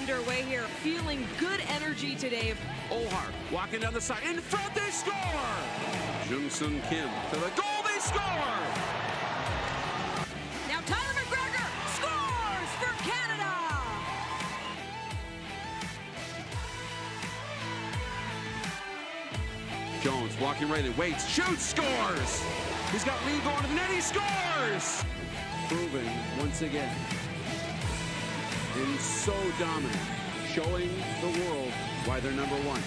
underway here. Feeling good energy today. Ohar walking down the side. In front, they score! Jung-Sung Kim to the goal, they score! Now Tyler McGregor scores for Canada! Jones walking right in, waits, shoots, scores! He's got Lee going to the net, he scores! Proving once again, being so dominant, showing the world why they're number one.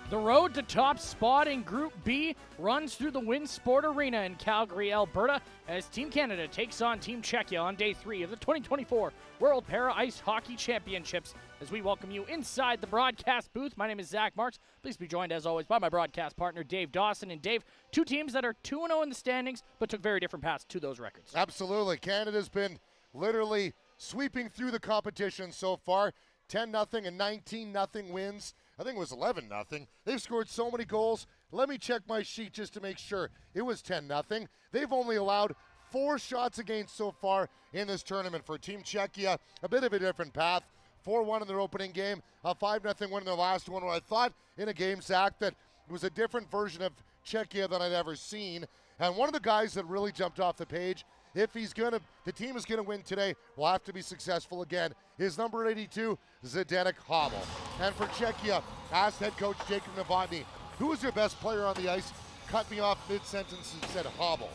The road to top spot in Group B runs through the Winsport Arena in Calgary, Alberta, as Team Canada takes on Team Czechia on Day 3 of the 2024 World Para Ice Hockey Championships. As we welcome you inside the broadcast booth, my name is Zach Marks. Please be joined, as always, by my broadcast partner, Dave Dawson. And Dave, two teams that are 2-0 in the standings, but took very different paths to those records. Absolutely. Canada's been literally sweeping through the competition so far. 10-0 and 19-0 wins. I think it was 11-0. They've scored so many goals. Let me check my sheet just to make sure. It was 10-0. They've only allowed 4 shots against so far in this tournament. For Team Czechia, a bit of a different path. 4-1 in their opening game, a 5-0 win in their last one, where I thought in a game, Zach, that it was a different version of Czechia than I'd ever seen. And one of the guys that really jumped off the page, if the team is going to win today, will have to be successful again, is number 82, Zdeněk Hábal. And for Czechia, asked head coach Jacob Novotny, who was your best player on the ice? Cut me off mid-sentence and said Hábal.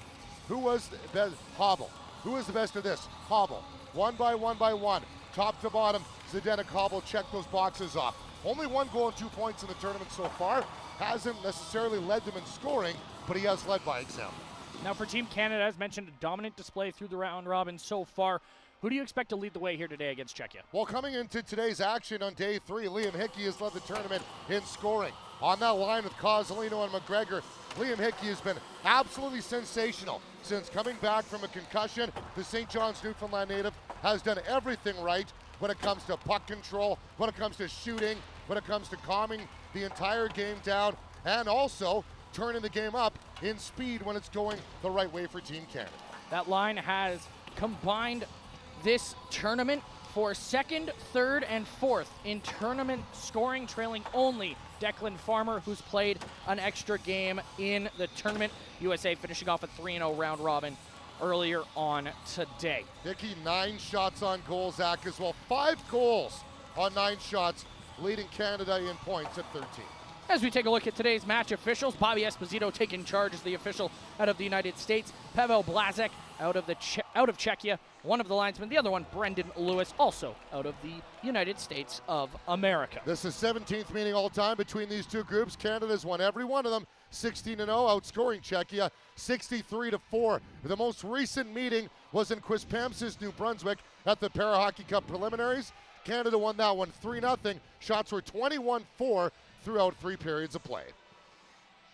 Who was the best? Hábal. Who was the best of this? Hábal. One by one, top to bottom, Zdeněk Hábal checked those boxes off. Only 1 goal and 2 points in the tournament so far. Hasn't necessarily led them in scoring, but he has led by example. Now for Team Canada, as mentioned, a dominant display through the round robin so far. Who do you expect to lead the way here today against Czechia? Well, coming into today's action on Day 3, Liam Hickey has led the tournament in scoring. On that line with Kozolino and McGregor, Liam Hickey has been absolutely sensational since coming back from a concussion. The St. John's, Newfoundland native has done everything right when it comes to puck control, when it comes to shooting, when it comes to calming the entire game down, and also turning the game up in speed when it's going the right way for Team Canada. That line has combined this tournament for 2nd, 3rd, and 4th in tournament scoring, trailing only Declan Farmer, who's played an extra game in the tournament. USA finishing off a 3-0 round robin earlier on today. Hickey, 9 shots on goal, Zach, as well. 5 goals on 9 shots, leading Canada in points at 13. As we take a look at today's match officials, Bobby Esposito taking charge as the official out of the United States. Pavel Blazek out of Czechia, one of the linesmen. The other one, Brendan Lewis, also out of the United States of America. This is 17th meeting all time between these two groups. Canada's won every one of them, 16-0, outscoring Czechia 63-4. The most recent meeting was in Quispamsis, New Brunswick, at the Para Hockey Cup preliminaries. Canada won that one 3-0. Shots were 21-4 throughout 3 periods of play.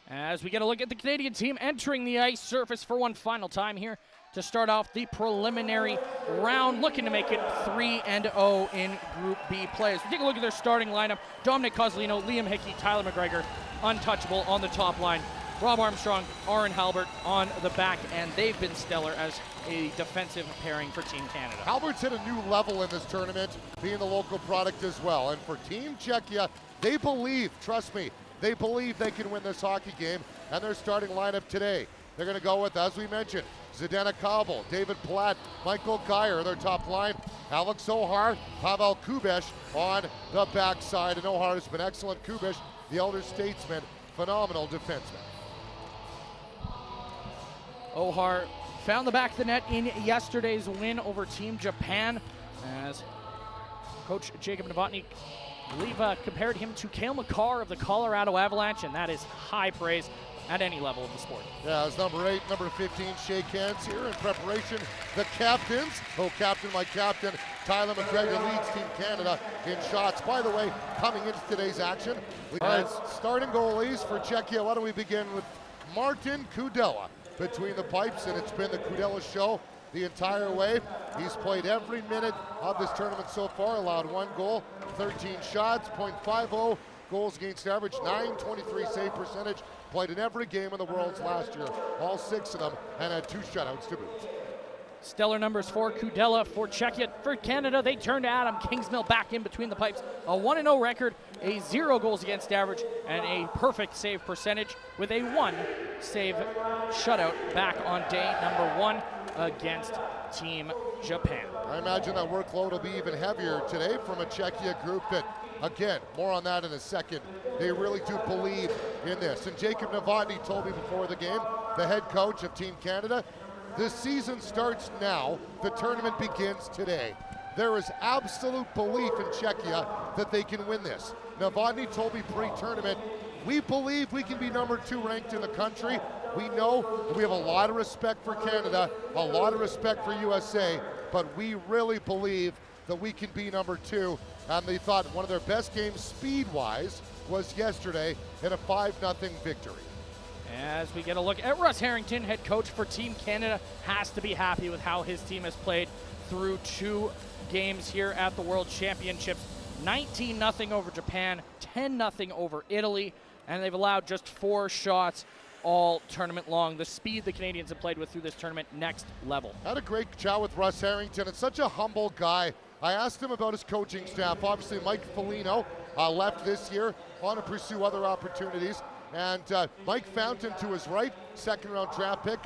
As we get a look at the Canadian team entering the ice surface for one final time here to start off the preliminary round, looking to make it 3-0 in Group B play. As we take a look at their starting lineup, Dominic Kozolino, Liam Hickey, Tyler McGregor, untouchable on the top line. Rob Armstrong, Aaron Halbert on the back end. They've been stellar as a defensive pairing for Team Canada. Halbert's hit a new level in this tournament, being the local product as well. And for Team Czechia, they believe, trust me, they believe they can win this hockey game, and their starting lineup today. They're going to go with, as we mentioned, Zdeněk Hábal, David Platt, Michael Geyer, their top line, Alex Ohar, Pavel Kubesh on the backside. And Ohar has been excellent. Kubesh, the elder statesman, phenomenal defenseman. Ohar found the back of the net in yesterday's win over Team Japan, as Coach Jacob Novotny, I believe, compared him to Cale Makar of the Colorado Avalanche, and that is high praise at any level of the sport. Yeah, as number 8, number 15 shake hands here in preparation. The captains, my captain, Tyler McGregor leads Team Canada in shots. By the way, coming into today's action, starting goalies for Czechia. Why don't we begin with Martin Kudela between the pipes, and it's been the Kudela show the entire way. He's played every minute of this tournament so far, allowed 1 goal, 13 shots, .50 goals against average, 923 save percentage, played in every game in the Worlds last year, all 6 of them, and had 2 shutouts to boot. Stellar numbers for Kudela, for Czechia. For Canada, they turned Adam Kingsmill back in between the pipes. A 1-0 record, a 0 goals against average, and a perfect save percentage with a 1 save shutout back on day number 1 against Team Japan. I imagine that workload will be even heavier today from a Czechia group that, again, more on that in a second. They really do believe in this. And Jacob Novotny told me before the game, the head coach of Team Canada, this season starts now. The tournament begins today. There is absolute belief in Czechia that they can win this. Novotny told me pre-tournament, we believe we can be number 2 ranked in the country. We know we have a lot of respect for Canada, a lot of respect for USA, but we really believe that we can be number 2. And they thought one of their best games speed-wise was yesterday in a 5-0 victory. As we get a look at Russ Harrington, head coach for Team Canada, has to be happy with how his team has played through 2 games here at the World Championships. 19-0 over Japan, 10-0 over Italy, and they've allowed just 4 shots all tournament long. The speed the Canadians have played with through this tournament, next level. Had a great chat with Russ Harrington. It's such a humble guy. I asked him about his coaching staff. Obviously, Mike Foligno left this year, want to pursue other opportunities. And Mike Fountain to his right, 2nd-round draft pick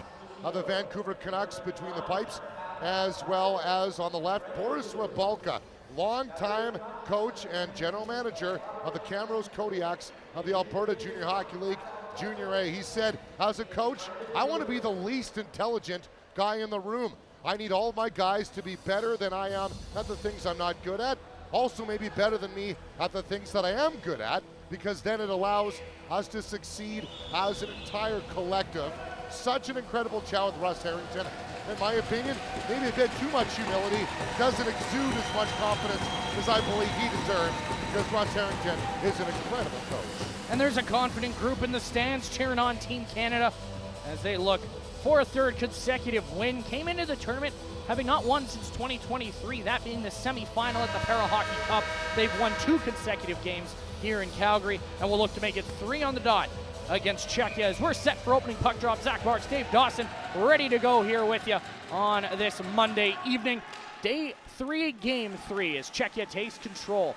of the Vancouver Canucks between the pipes, as well as on the left, Boris Rybalka, longtime coach and general manager of the Camrose Kodiaks of the Alberta Junior Hockey League, Junior A. He said, as a coach, I want to be the least intelligent guy in the room. I need all my guys to be better than I am at the things I'm not good at, also maybe better than me at the things that I am good at, because then it allows us to succeed as an entire collective. Such an incredible chat with Russ Harrington. In my opinion, maybe a bit too much humility, doesn't exude as much confidence as I believe he deserves, because Russ Harrington is an incredible coach. And there's a confident group in the stands cheering on Team Canada as they look for a 3rd consecutive win. Came into the tournament having not won since 2023, that being the semifinal at the Para Hockey Cup. They've won 2 consecutive games here in Calgary, and will look to make it 3 on the dot against Czechia as we're set for opening puck drop. Zach Marks, Dave Dawson, ready to go here with you on this Monday evening. Day 3, game 3, as Czechia takes control.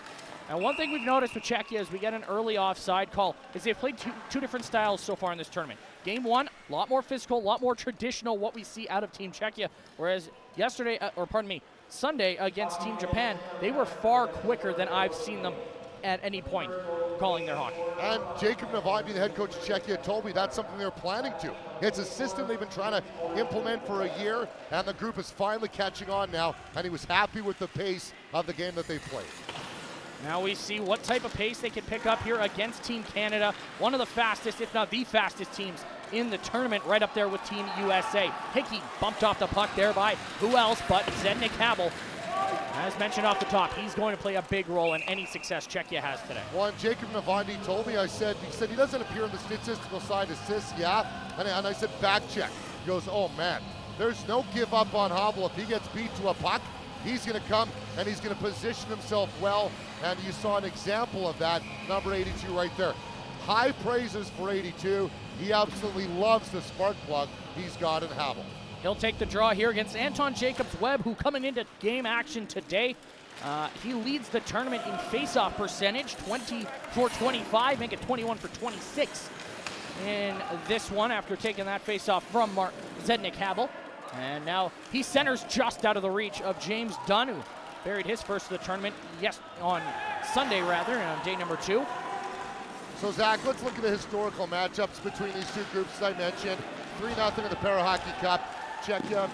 And one thing we've noticed with Czechia is we get an early offside call, is they've played two different styles so far in this tournament. Game 1, a lot more physical, a lot more traditional, what we see out of Team Czechia, whereas Sunday against Team Japan, they were far quicker than I've seen them at any point calling their hockey. And Jacob Novotny, the head coach of Czechia, told me that's something they're planning to. It's a system they've been trying to implement for a year, and the group is finally catching on now, and he was happy with the pace of the game that they played. Now we see what type of pace they can pick up here against Team Canada. One of the fastest, if not the fastest teams in the tournament, right up there with Team USA. Hickey bumped off the puck there by who else but Zdeněk Habel. As mentioned off the top, he's going to play a big role in any success Czechia has today. Well, Jacob Novotny told me, he said he doesn't appear on the statistical side, assists, yeah. And I said, back check. He goes, oh man, there's no give up on Habel. If he gets beat to a puck, he's going to come and he's going to position himself well. And you saw an example of that, number 82 right there. High praises for 82. He absolutely loves the spark plug he's got in Habel. He'll take the draw here against Anton Jacobs-Webb, who coming into game action today, he leads the tournament in face-off percentage, 20 for 25, make it 21 for 26 in this one after taking that face-off from Zdeněk Habel. And now he centers just out of the reach of James Dunn, who buried his first of the tournament on Sunday, on day number 2. So Zach, let's look at the historical matchups between these two groups as I mentioned. 3-0 in the Para Hockey Cup. Czechia.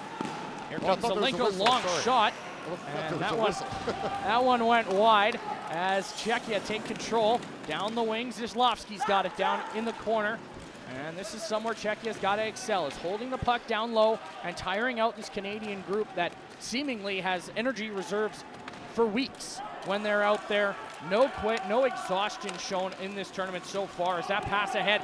Here comes Zelenko, long shot. And that one went wide as Czechia take control. Down the wings, Zislovsky's got it down in the corner. And this is somewhere Czechia's got to excel, is holding the puck down low and tiring out this Canadian group that seemingly has energy reserves for weeks. when they're out there. No quit, no exhaustion shown in this tournament so far as that pass ahead,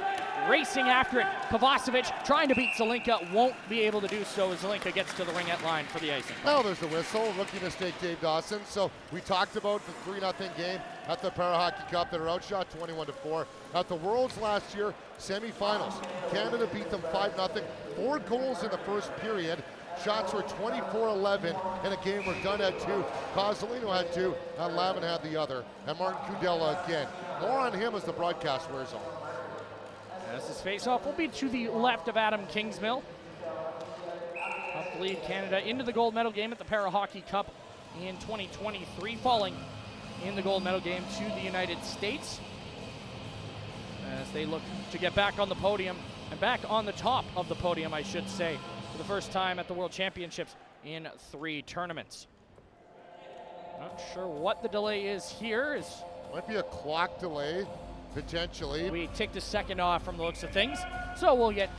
racing after it. Kovacevic trying to beat Zelinka, won't be able to do so as Zelinka gets to the ringette line for the icing. Now there's the whistle, rookie mistake, Dave Dawson. So we talked about the 3-0 game at the Para Hockey Cup that are outshot 21-4. At the Worlds last year, semifinals, Canada beat them 5-0, 4 goals in the first period. Shots were 24-11 in a game where Dunn had 2, Kozolino had 2, and Lavin had the other. And Martin Kudela again. More on him as the broadcast wears on. As this face-off will be to the left of Adam Kingsmill. Up to lead Canada into the gold medal game at the Para Hockey Cup in 2023, falling in the gold medal game to the United States. As they look to get back on the podium, and back on the top of the podium, I should say, for the first time at the World Championships in 3 tournaments. Not sure what the delay is here. Might be a clock delay, potentially. We ticked a second off from the looks of things, so we'll get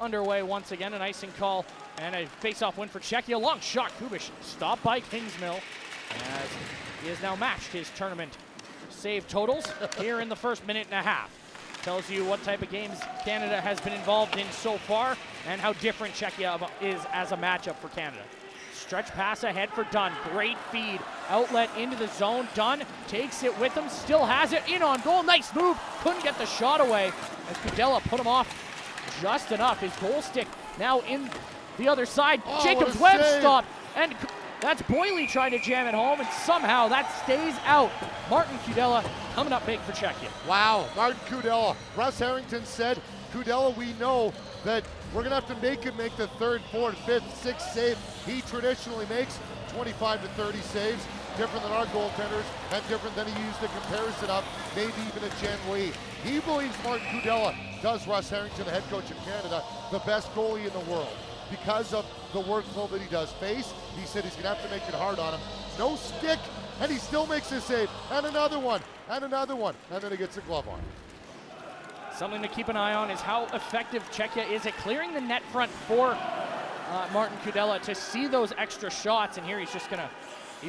underway once again. An icing call and a face-off win for Czechia. Long shot, Kubish stopped by Kingsmill as he has now matched his tournament save totals here in the first minute and a half. Tells you what type of games Canada has been involved in so far and how different Czechia is as a matchup for Canada. Stretch pass ahead for Dunn. Great feed. Outlet into the zone. Dunn takes it with him. Still has it. In on goal. Nice move. Couldn't get the shot away as Kudela put him off just enough. His goal stick now in the other side. Oh, Jacobs Webb stopped. And that's Boyle trying to jam it home, and somehow that stays out. Martin Kudela coming up big for Czechia. Wow, Martin Kudela. Russ Harrington said, Kudela, we know that we're going to have to make him make the 3rd, 4th, 5th, 6th save. He traditionally makes 25 to 30 saves, different than our goaltenders and different than he used to comparison of maybe even a Jen Lee. He believes Martin Kudela does Russ Harrington, the head coach of Canada, the best goalie in the world because of the workload that he does face. He said he's going to have to make it hard on him. No stick, and he still makes his save. And another one, and another one. And then he gets a glove on. Something to keep an eye on is how effective Czechia is at clearing the net front for Martin Kudela to see those extra shots. And here he's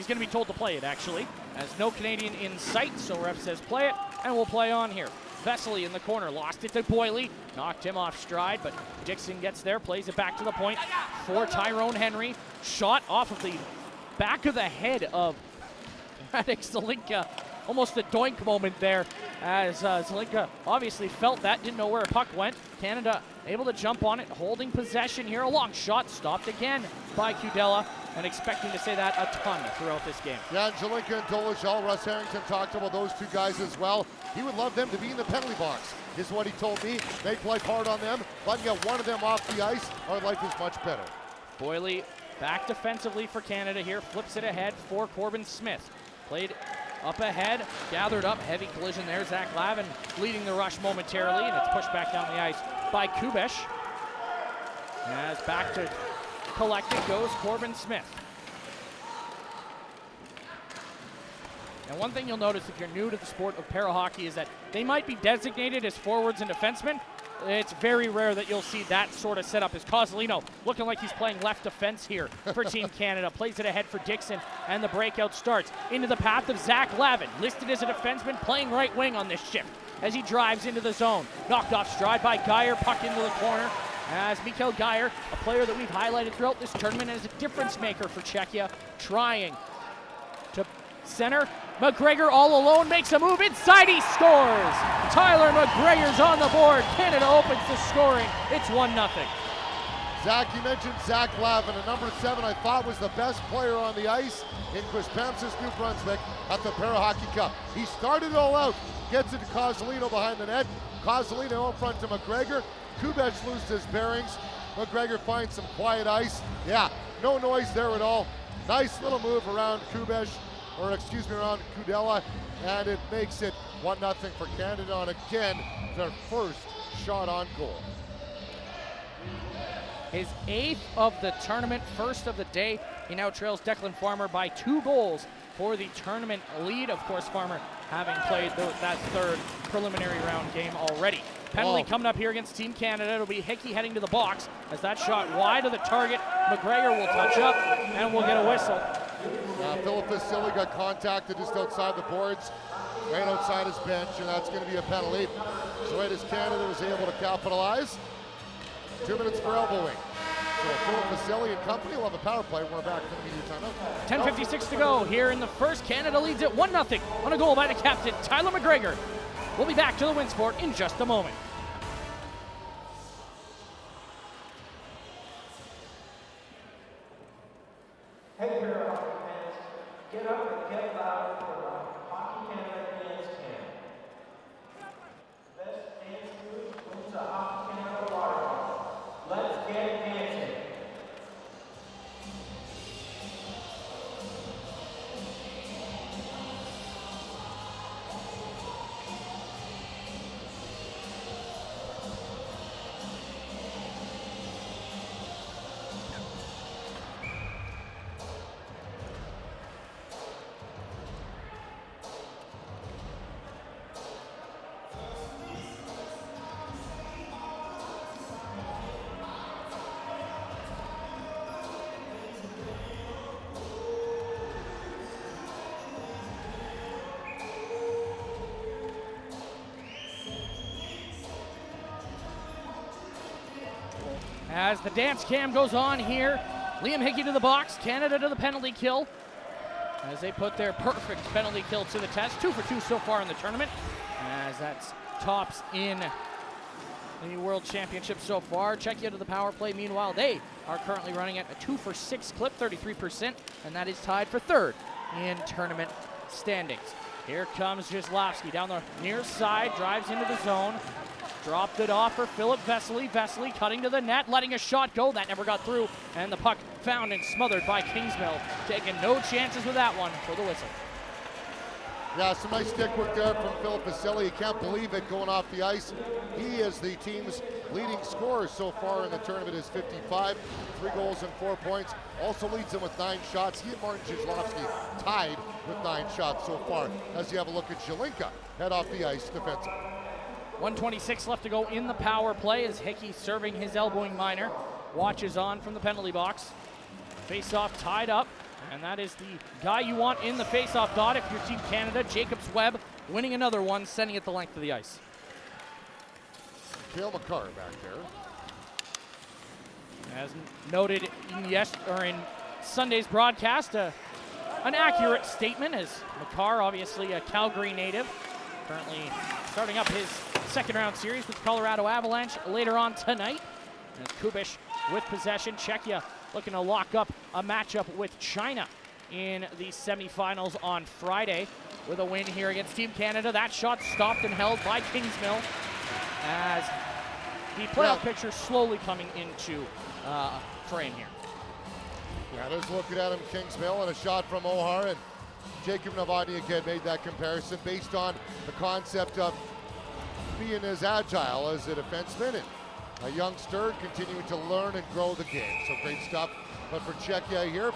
gonna be told to play it, actually, as no Canadian in sight. So ref says play it, and we'll play on here. Vesely in the corner, lost it to Boyle, knocked him off stride, but Dixon gets there, plays it back to the point for Tyrone Henry. Shot off of the back of the head of Radek Zelinka. Almost a doink moment there as Zelinka obviously felt that, didn't know where a puck went. Canada able to jump on it, holding possession here. A long shot stopped again by Kudela, and expecting to say that a ton throughout this game. Yeah, and Zelinka and Dolezal, Russ Harrington talked about those 2 guys as well. He would love them to be in the penalty box, is what he told me. Make life hard on them, but get one of them off the ice, our life is much better. Boyle back defensively for Canada here, flips it ahead for Corbin Smith. Played up ahead, gathered up, heavy collision there. Zach Lavin leading the rush momentarily, and it's pushed back down the ice by Kubish. As back to collect it goes Corbin Smith. And one thing you'll notice if you're new to the sport of para hockey is that they might be designated as forwards and defensemen. It's very rare that you'll see that sort of setup as Kozolino looking like he's playing left defense here for Team Canada. Plays it ahead for Dixon, and the breakout starts into the path of Zach Lavin, listed as a defenseman, playing right wing on this shift as he drives into the zone. Knocked off stride by Geyer, puck into the corner as Mikhail Geyer, a player that we've highlighted throughout this tournament as a difference maker for Czechia, trying to center. McGregor all alone makes a move inside, he scores! Tyler McGregor's on the board. Canada opens the scoring. It's 1-0. Zach, you mentioned Zach Lavin, a number 7 I thought was the best player on the ice in Quispamsis, New Brunswick at the Para Hockey Cup. He started it all out, gets it to Kozolino behind the net. Kozolino in front to McGregor. Kubish loses his bearings. McGregor finds some quiet ice. Yeah, no noise there at all. Nice little move around Kubish. Around Kudela, and it makes it 1-0 for Canada on again their first shot on goal. His 8th of the tournament, first of the day. He now trails Declan Farmer by 2 goals for the tournament lead. Of course, Farmer having played that 3rd preliminary round game already. Penalty coming up here against Team Canada. It'll be Hickey heading to the box as that shot wide of the target. McGregor will touch up, and we'll get a whistle Philip Vasily got contacted just outside the boards, right outside his bench, and that's going to be a penalty. So right as Canada was able to capitalize, 2 minutes for elbowing. So Philip Vasily and company will have a power play. We're back for the media timeout. 10:56 to go here in the first. Canada leads it 1-0 on a goal by the captain, Tyler McGregor. We'll be back to the Winsport in just a moment. Hey, Paralympic fans, get up and get loud for the Hockey Canada Dance Camp. Best dance group wins a Hockey Canada water bottle. Let's get dancing. As the dance cam goes on here, Liam Hickey to the box, Canada to the penalty kill. As they put their perfect penalty kill to the test. 2 for 2 so far in the tournament. As that's tops in the World Championship so far. Czechia to the power play. Meanwhile, they are currently running at a 2 for 6 clip, 33%, and that is tied for third in tournament standings. Here comes Jeslavsky down the near side, drives into the zone. Dropped it off for Philip Vesely. Vesely cutting to the net, letting a shot go. That never got through, and the puck found and smothered by Kingsmill. Taking no chances with that one for the whistle. Yeah, some nice stick work there from Philip Vasily. You can't believe it going off the ice. He is the team's leading scorer so far in the tournament, is 55, 3 goals and 4 points. Also leads him with 9 shots. He and Martin Jeslavsky tied with 9 shots so far. As you have a look at Zelinka head off the ice defensively. 1:26 left to go in the power play as Hickey serving his elbowing minor. Watches on from the penalty box. Face-off tied up, and that is the guy you want in the face-off dot if you're Team Canada. Jacobs Webb winning another one, sending it the length of the ice. Cale Makar back there. As noted in Sunday's broadcast, an accurate statement, as Makar, obviously a Calgary native, currently starting up his second-round series with Colorado Avalanche later on tonight. As Kubish with possession. Czechia looking to lock up a matchup with China in the semifinals on Friday with a win here against Team Canada. That shot stopped and held by Kingsmill as the playoff picture slowly coming into frame here. Yeah, there's looking at him, Kingsmill, and a shot from Ohar, and Jacob Novotny again made that comparison based on the concept of being as agile as a defenseman and a youngster continuing to learn and grow the game. So great stuff. But for Czechia here,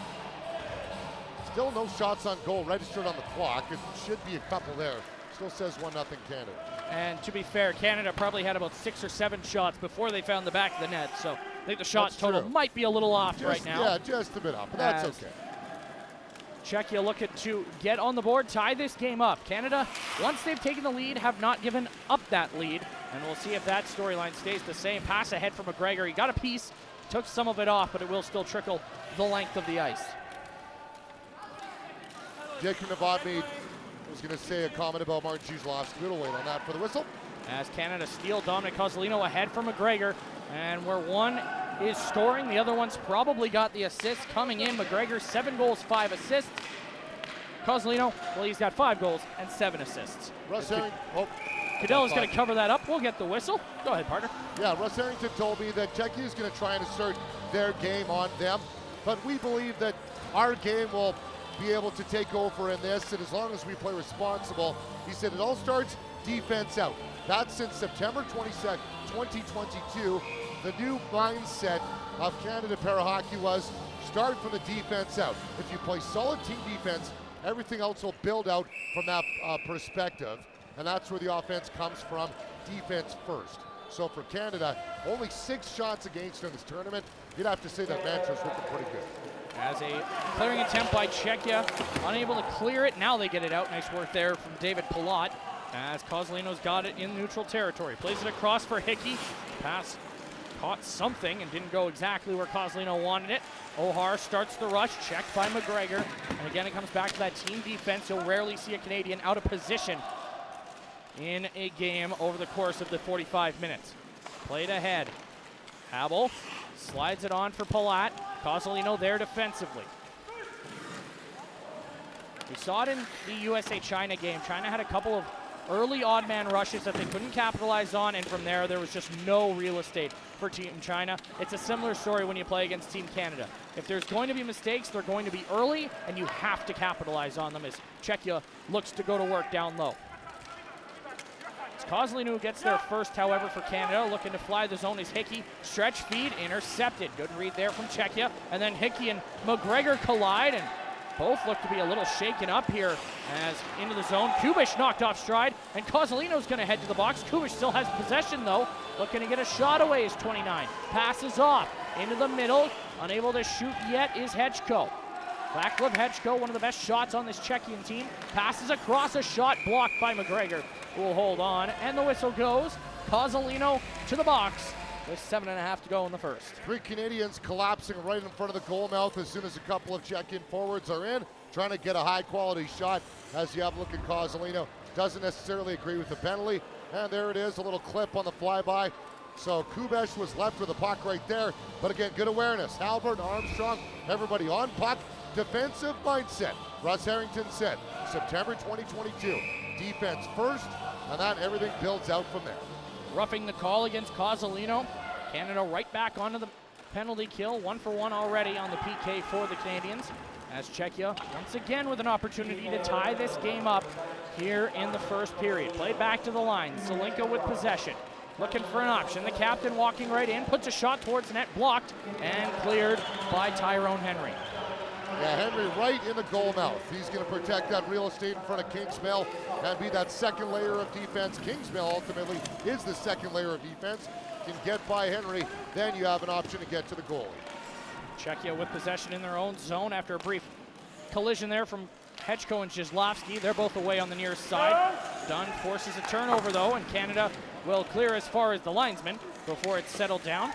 still no shots on goal registered on the clock. It should be a couple there. Still says 1-0 Canada. And to be fair, Canada probably had about 6 or 7 shots before they found the back of the net. So I think the shot total might be a little off right now. Yeah, just a bit off, but that's okay. Czechia looking to get on the board, tie this game up. Canada, once they've taken the lead, have not given up that lead. And we'll see if that storyline stays the same. Pass ahead from McGregor. He got a piece, took some of it off, but it will still trickle the length of the ice. Jacob Novotny was going to say a comment about Martin Jeslavsky. We'll wait on that for the whistle. As Canada steal, Dominic Kozolino ahead from McGregor. And where one is scoring, the other one's probably got the assist coming in. McGregor, 7 goals, 5 assists. Kozolino, well, he's got 5 goals and 7 assists. Russ Harrington. Cadella's going to cover that up. We'll get the whistle. Go ahead, partner. Yeah, Russ Harrington told me that Czechia is going to try and assert their game on them, but we believe that our game will be able to take over in this, and as long as we play responsible, he said it all starts defense out. That's since September 22nd, 2022. The new mindset of Canada Para Hockey was start from the defense out. If you play solid team defense, everything else will build out from that perspective. And that's where the offense comes from, defense first. So for Canada, only 6 shots against in this tournament. You'd have to say that mantra's looking pretty good. As a clearing attempt by Czechia, unable to clear it. Now they get it out. Nice work there from David Palat, as Kozolino's got it in neutral territory. Plays it across for Hickey. Pass caught something and didn't go exactly where Kozolino wanted it. O'Hare starts the rush, checked by McGregor. And again, it comes back to that team defense. You'll rarely see a Canadian out of position in a game over the course of the 45 minutes. Played ahead. Habel slides it on for Palat. Kozolino there defensively. We saw it in the USA-China game. China had a couple of early odd man rushes that they couldn't capitalize on, and from there was just no real estate for Team China. It's a similar story when you play against Team Canada. If there's going to be mistakes, they're going to be early, and you have to capitalize on them as Czechia looks to go to work down low. It's Kozolino who gets there first, however, for Canada. Looking to fly the zone is Hickey. Stretch feed, intercepted. Good read there from Czechia. And then Hickey and McGregor collide, and both look to be a little shaken up here as into the zone. Kubish knocked off stride, and Kozolino's going to head to the box. Kubish still has possession, though. Looking to get a shot away is 29. Passes off into the middle. Unable to shoot yet is Hečko. Vaclav Hečko, one of the best shots on this Czechian team. Passes across, a shot blocked by McGregor, who will hold on, and the whistle goes. Kozolino to the box with 7.5 to go in the first. 3 Canadians collapsing right in front of the goal mouth as soon as a couple of Czechian forwards are in, trying to get a high-quality shot. As you have a look at Kozolino, doesn't necessarily agree with the penalty. And there it is, a little clip on the flyby. So Kubish was left with the puck right there. But again, good awareness. Halbert, Armstrong, everybody on puck. Defensive mindset. Russ Harrington said, September 2022, defense first, and then everything builds out from there. Roughing the call against Kozolino. Canada right back onto the penalty kill. 1 for 1 already on the PK for the Canadians. As Czechia once again with an opportunity to tie this game up here in the first period. Played back to the line. Zelinka with possession. Looking for an option. The captain walking right in. Puts a shot towards net. Blocked and cleared by Tyrone Henry. Yeah, Henry right in the goal mouth. He's going to protect that real estate in front of Kingsmill and be that second layer of defense. Kingsmill ultimately is the second layer of defense. Can get by Henry, then you have an option to get to the goalie. Czechia with possession in their own zone after a brief collision there from Hečko and Zizlavsky. They're both away on the near side. Dunn forces a turnover though, and Canada will clear as far as the linesman before it's settled down.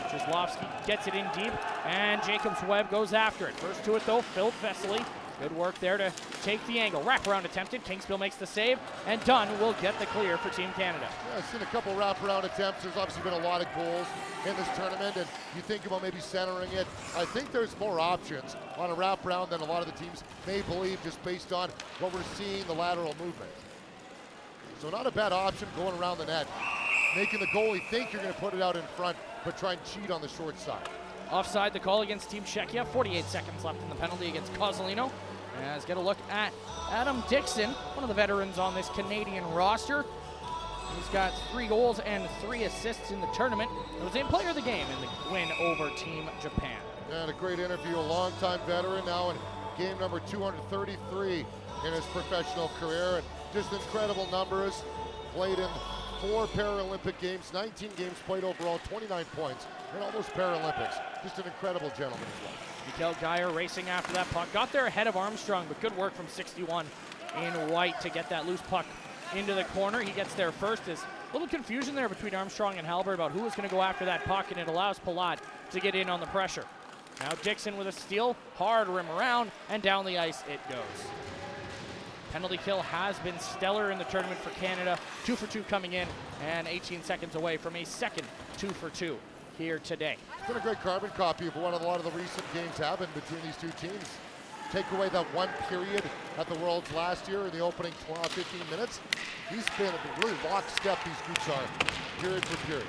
Zizlavsky gets it in deep, and Jacobs-Webb goes after it. First to it though, Phil Vesely. Good work there to take the angle. Wraparound attempted. Kingsmill makes the save, and Dunn will get the clear for Team Canada. Yeah, I've seen a couple wraparound attempts. There's obviously been a lot of goals in this tournament, and you think about maybe centering it. I think there's more options on a wraparound than a lot of the teams may believe, just based on what we're seeing, the lateral movement. So not a bad option going around the net. Making the goalie think you're going to put it out in front, but try and cheat on the short side. Offside the call against Team Czechia. 48 seconds left in the penalty against Kozolino. Let's get a look at Adam Dixon, one of the veterans on this Canadian roster. He's got 3 goals and 3 assists in the tournament. He was named player of the game in the win over Team Japan. And a great interview, a longtime veteran, now in game number 233 in his professional career. And just incredible numbers. Played in 4 Paralympic games, 19 games played overall, 29 points in all those Paralympics. Just an incredible gentleman as well. Mikael Geyer racing after that puck. Got there ahead of Armstrong, but good work from 61 in white to get that loose puck into the corner. He gets there first. There's a little confusion there between Armstrong and Halbert about who was going to go after that puck, and it allows Palat to get in on the pressure. Now Dixon with a steal, hard rim around, and down the ice it goes. Penalty kill has been stellar in the tournament for Canada. 2 for 2 coming in, and 18 seconds away from a second 2 for 2 here today. It's been a great carbon copy of what a lot of the recent games have been between these two teams. Take away that one period at the Worlds last year in the opening 15 minutes. He's been really lockstep, these groups are, period for period.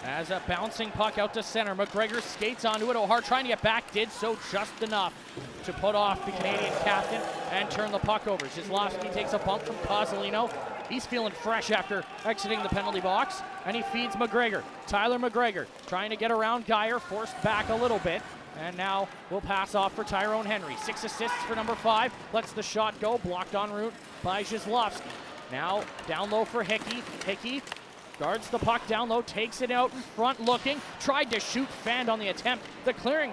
As a bouncing puck out to center, McGregor skates onto it. O'Hare trying to get back, did so just enough to put off the Canadian captain and turn the puck over. Zizlavsky takes a bump from Kozolino. He's feeling fresh after exiting the penalty box, and he feeds McGregor. Tyler McGregor trying to get around Geyer, forced back a little bit, and now will pass off for Tyrone Henry. 6 assists for number 5, lets the shot go, blocked en route by Zizlavsky. Now down low for Hickey. Hickey guards the puck down low, takes it out in front looking, tried to shoot, fanned on the attempt. The clearing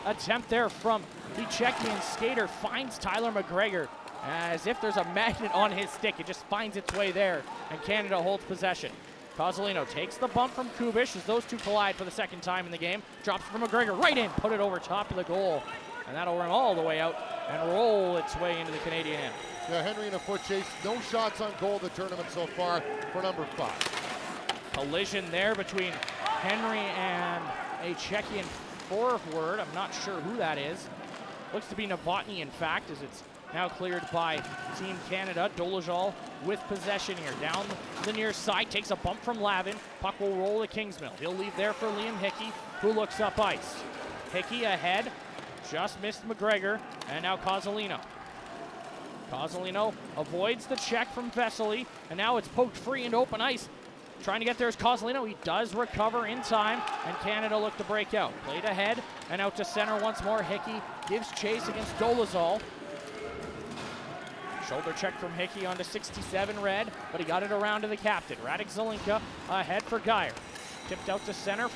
attempt there from the Czechian skater. Finds Tyler McGregor as if there's a magnet on his stick. It just finds its way there, and Canada holds possession. Kozolino takes the bump from Kubish as those two collide for the second time in the game. Drops from McGregor right in, put it over top of the goal. And that'll run all the way out and roll its way into the Canadian end. Yeah, Henry in a foot chase. No shots on goal the tournament so far for number 5. Collision there between Henry and a Czechian forward. I'm not sure who that is. Looks to be Novotny, in fact, as it's now cleared by Team Canada. Dolezal with possession here. Down the near side, takes a bump from Lavin. Puck will roll to Kingsmill. He'll leave there for Liam Hickey, who looks up ice. Hickey ahead, just missed McGregor, and now Kozolino. Kozolino avoids the check from Vesely, and now it's poked free into open ice. Trying to get there is Kozolino. He does recover in time, and Canada look to break out. Played ahead and out to center once more. Hickey gives chase against Dolezal. Shoulder check from Hickey onto 67 Red, but he got it around to the captain. Radek Zelinka ahead for Geyer. Tipped out to center.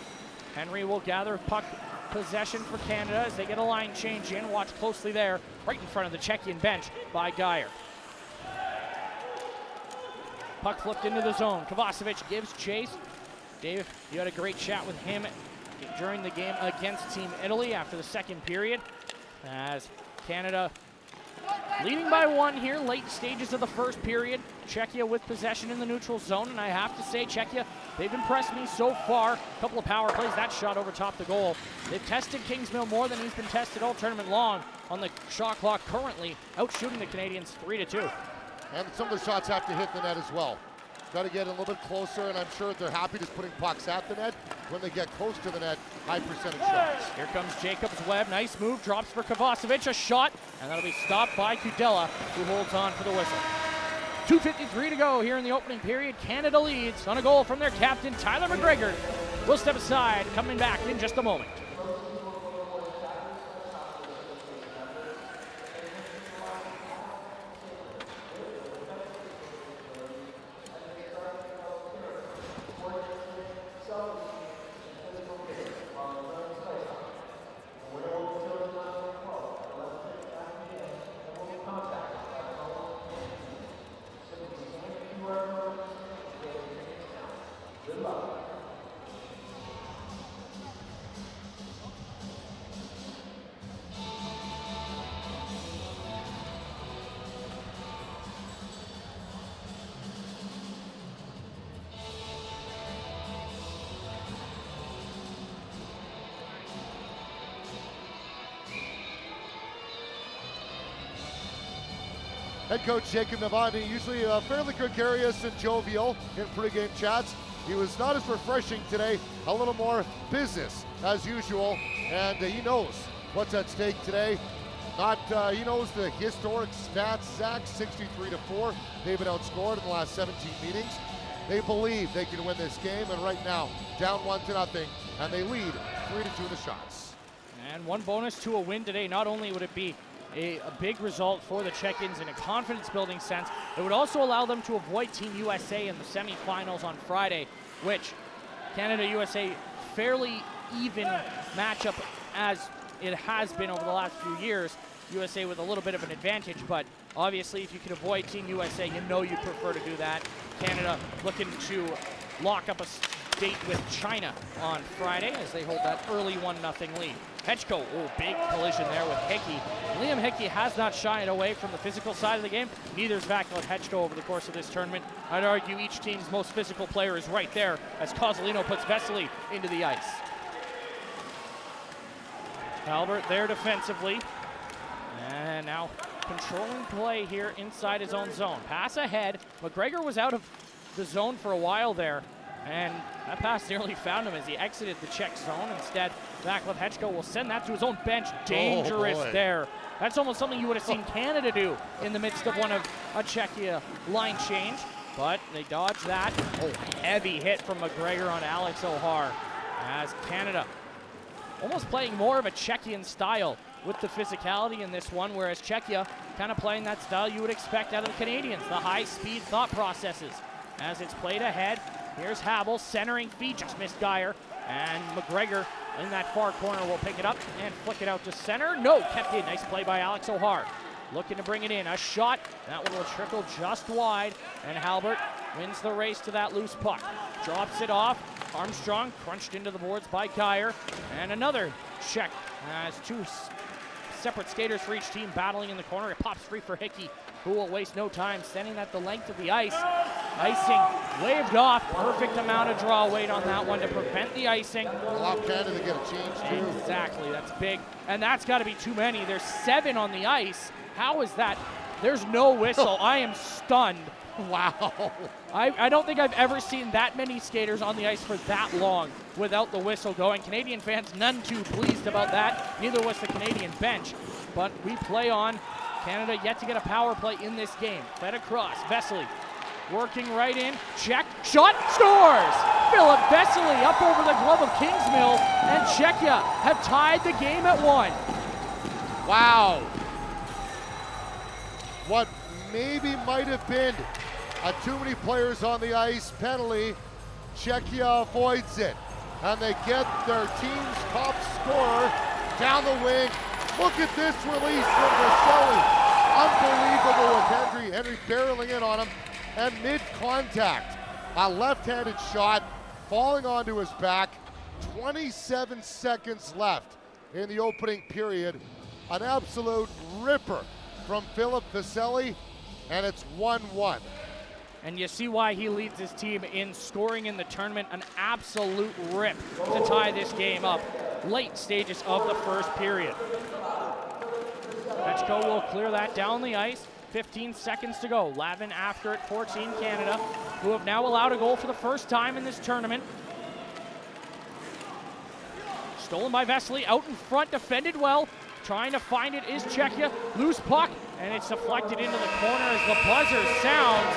Henry will gather puck possession for Canada as they get a line change in. Watch closely there, right in front of the Czechian bench by Geyer. Puck flipped into the zone. Kovacevic gives chase. Dave, you had a great chat with him during the game against Team Italy after the second period, as Canada leading by 1 here, late stages of the first period. Czechia with possession in the neutral zone, and I have to say, Czechia, they've impressed me so far. A couple of power plays, that shot over top the goal. They've tested Kingsmill more than he's been tested all tournament long on the shot clock, currently outshooting the Canadians 3-2. And some of the shots have to hit the net as well. Got to get a little bit closer, and I'm sure they're happy just putting pucks at the net. When they get close to the net, high percentage shots. Here comes Jacobs Webb. Nice move. Drops for Kovacevic. A shot, and that'll be stopped by Kudela, who holds on for the whistle. 2:53 to go here in the opening period. Canada leads on a goal from their captain, Tyler McGregor. We'll step aside, coming back in just a moment. Head coach Jacob Novotny, usually fairly gregarious and jovial in pregame chats. He was not as refreshing today, a little more business as usual, and he knows what's at stake today. He knows the historic stats, Zach, 63-4. They've been outscored in the last 17 meetings. They believe they can win this game, and right now, down 1-0, and they lead 3-2 in the shots. And one bonus to a win today. Not only would it be a big result for the Czechs in a confidence-building sense, it would also allow them to avoid Team USA in the semifinals on Friday, which Canada-USA, fairly even matchup as it has been over the last few years. USA with a little bit of an advantage, but obviously if you can avoid Team USA, you know you prefer to do that. Canada looking to lock up a date with China on Friday as they hold that early 1-0 lead. Hechko, big collision there with Hickey. Liam Hickey has not shied away from the physical side of the game. Neither's Vaclav Hechko over the course of this tournament. I'd argue each team's most physical player is right there as Kozolino puts Vesely into the ice. Albert there defensively. And now controlling play here inside his own zone. Pass ahead. McGregor was out of the zone for a while there, and that pass nearly found him as he exited the Czech zone. Instead, Vaclav Hechko will send that to his own bench. Dangerous there. That's almost something you would have seen Canada do in the midst of one of a Czechia line change, but they dodge that. Heavy hit from McGregor on Alex O'Hare as Canada almost playing more of a Czechian style with the physicality in this one, whereas Czechia kind of playing that style you would expect out of the Canadians, the high-speed thought processes. As it's played ahead, here's Habel, centering feed, just missed Geyer, and McGregor in that far corner will pick it up and flick it out to center. No, kept in. Nice play by Alex O'Hare. Looking to bring it in. A shot. That one will trickle just wide. And Halbert wins the race to that loose puck. Drops it off. Armstrong crunched into the boards by Geyer. And another check as two separate skaters for each team battling in the corner. It pops free for Hickey, who will waste no time standing at the length of the ice. Icing waved off. Perfect amount of draw weight on that one to prevent the icing. Allow Canada to get a change too. Exactly, that's big. And that's got to be too many. There's 7 on the ice. How is that? There's no whistle. I am stunned. Wow. I don't think I've ever seen that many skaters on the ice for that long without the whistle going. Canadian fans none too pleased about that. Neither was the Canadian bench. But we play on. Canada yet to get a power play in this game. Fed across. Vesely working right in. Check. Shot. Scores! Philip Vesely up over the glove of Kingsmill. And Czechia have tied the game at 1. Wow. What maybe might have been a too many players on the ice penalty. Czechia avoids it. And they get their team's top scorer down the wing. Look at this release from Vasily. Unbelievable with Henry barreling in on him. And mid-contact, a left-handed shot falling onto his back. 27 seconds left in the opening period. An absolute ripper from Philip Vasily, and it's 1-1. And you see why he leads his team in scoring in the tournament. An absolute rip to tie this game up. Late stages of the first period. Petchko will clear that down the ice. 15 seconds to go. Lavin after it, 14 Canada, who have now allowed a goal for the first time in this tournament. Stolen by Vesely, out in front, defended well. Trying to find it is Czechia. Loose puck, and it's deflected into the corner as the buzzer sounds.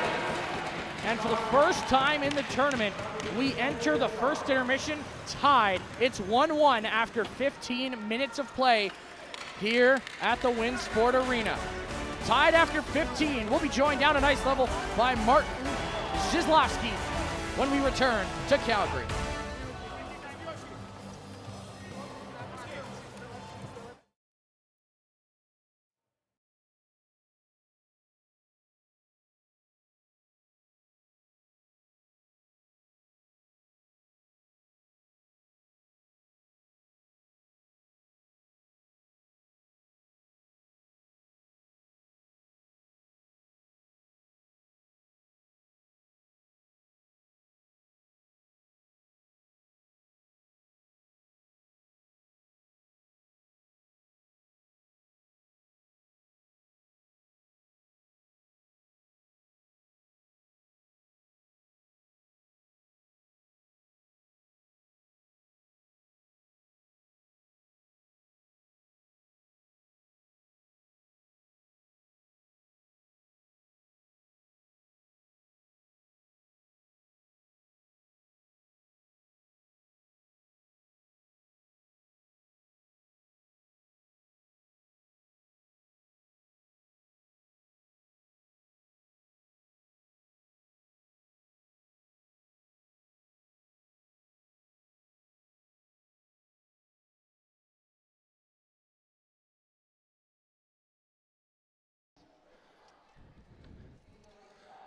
And for the first time in the tournament, we enter the first intermission tied. It's 1-1 after 15 minutes of play here at the Winsport Arena. Tied after 15. We'll be joined down at ice level by Martin Zizlowski when we return to Calgary.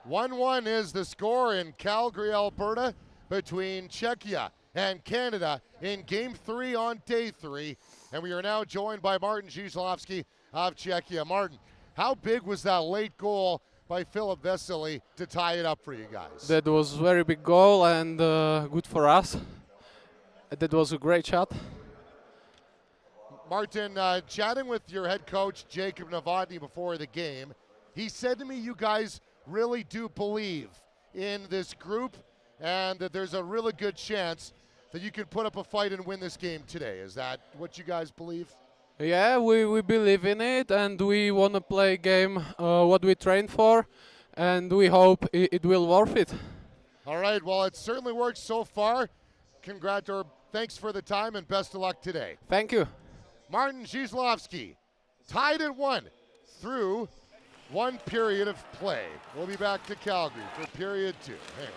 One is the score in Calgary, Alberta, between Czechia and Canada in Game 3 on Day 3. And we are now joined by Martin Zizlowski of Czechia. Martin, how big was that late goal by Philip Vesely to tie it up for you guys? That was a very big goal and good for us. That was a great shot. Martin, chatting with your head coach, Jacob Novotny, before the game, he said to me you guys really do believe in this group and that there's a really good chance that you can put up a fight and win this game today. Is that what you guys believe? Yeah, we believe in it and we want to play a game what we trained for, and we hope it will worth it. All right, well, it certainly worked so far. Thanks for the time and best of luck today. Thank you. Martin Zizlowski tied at 1 through one period of play. We'll be back to Calgary for period 2. Hang on.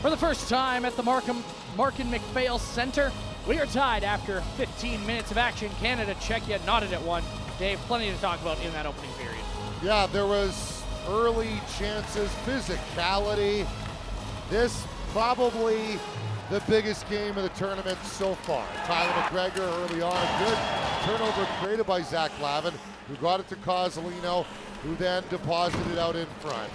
For the first time at the Markham McPhail Center, we are tied after 15 minutes of action. Canada, Czechia knotted at 1. Dave, plenty to talk about in that opening period. Yeah, there was early chances, physicality. This probably the biggest game of the tournament so far. Tyler McGregor early on, good turnover created by Zach Lavin, who got it to Kozolino, who then deposited it out in front.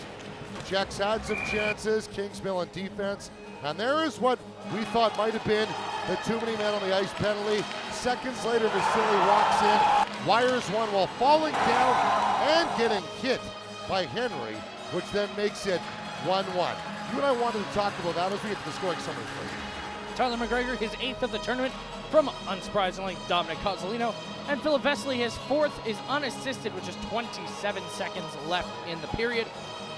Czechs had some chances, Kingsmill on defense, and there is what we thought might have been the too many men on the ice penalty. Seconds later, Vasily walks in, wires one while falling down and getting hit by Henry, which then makes it 1-1. You and I wanted to talk about that as we get to the scoring summary first. Tyler McGregor, his 8th of the tournament from, unsurprisingly, Dominic Kozolino. And Philip Vesely, his 4th, is unassisted with just 27 seconds left in the period.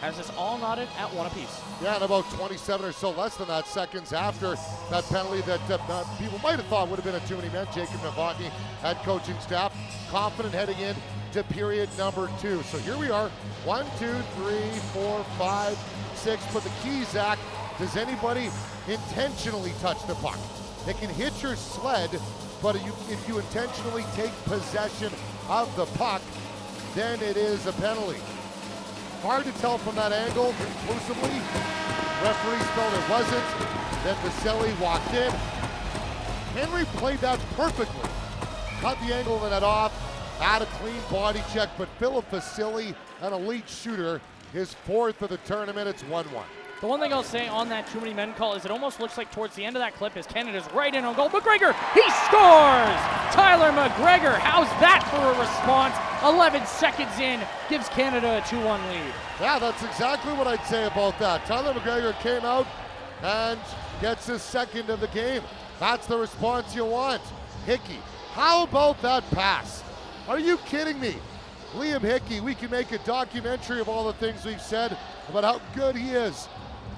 Has this all knotted at 1 apiece. Yeah, and about 27 or so less than that seconds after that penalty that people might have thought would have been a too many men. Jacob Novotny, head coaching staff, confident heading in to period number 2. So here we are, 1, 2, 3, 4, 5, 6. But the key, Zach, does anybody intentionally touch the puck? They can hit your sled, but if you intentionally take possession of the puck, then it is a penalty. Hard to tell from that angle conclusively. Referees felt it wasn't. Then Vasily walked in. Henry played that perfectly. Cut the angle of the net off. Had a clean body check, but Philip Vasily, an elite shooter, his 4th of the tournament. It's 1-1. The one thing I'll say on that too many men call is it almost looks like towards the end of that clip is Canada's right in on goal. McGregor, he scores! Tyler McGregor, how's that for a response? 11 seconds in, gives Canada a 2-1 lead. Yeah, that's exactly what I'd say about that. Tyler McGregor came out and gets his 2nd of the game. That's the response you want. Hickey, how about that pass? Are you kidding me? Liam Hickey, we can make a documentary of all the things we've said about how good he is.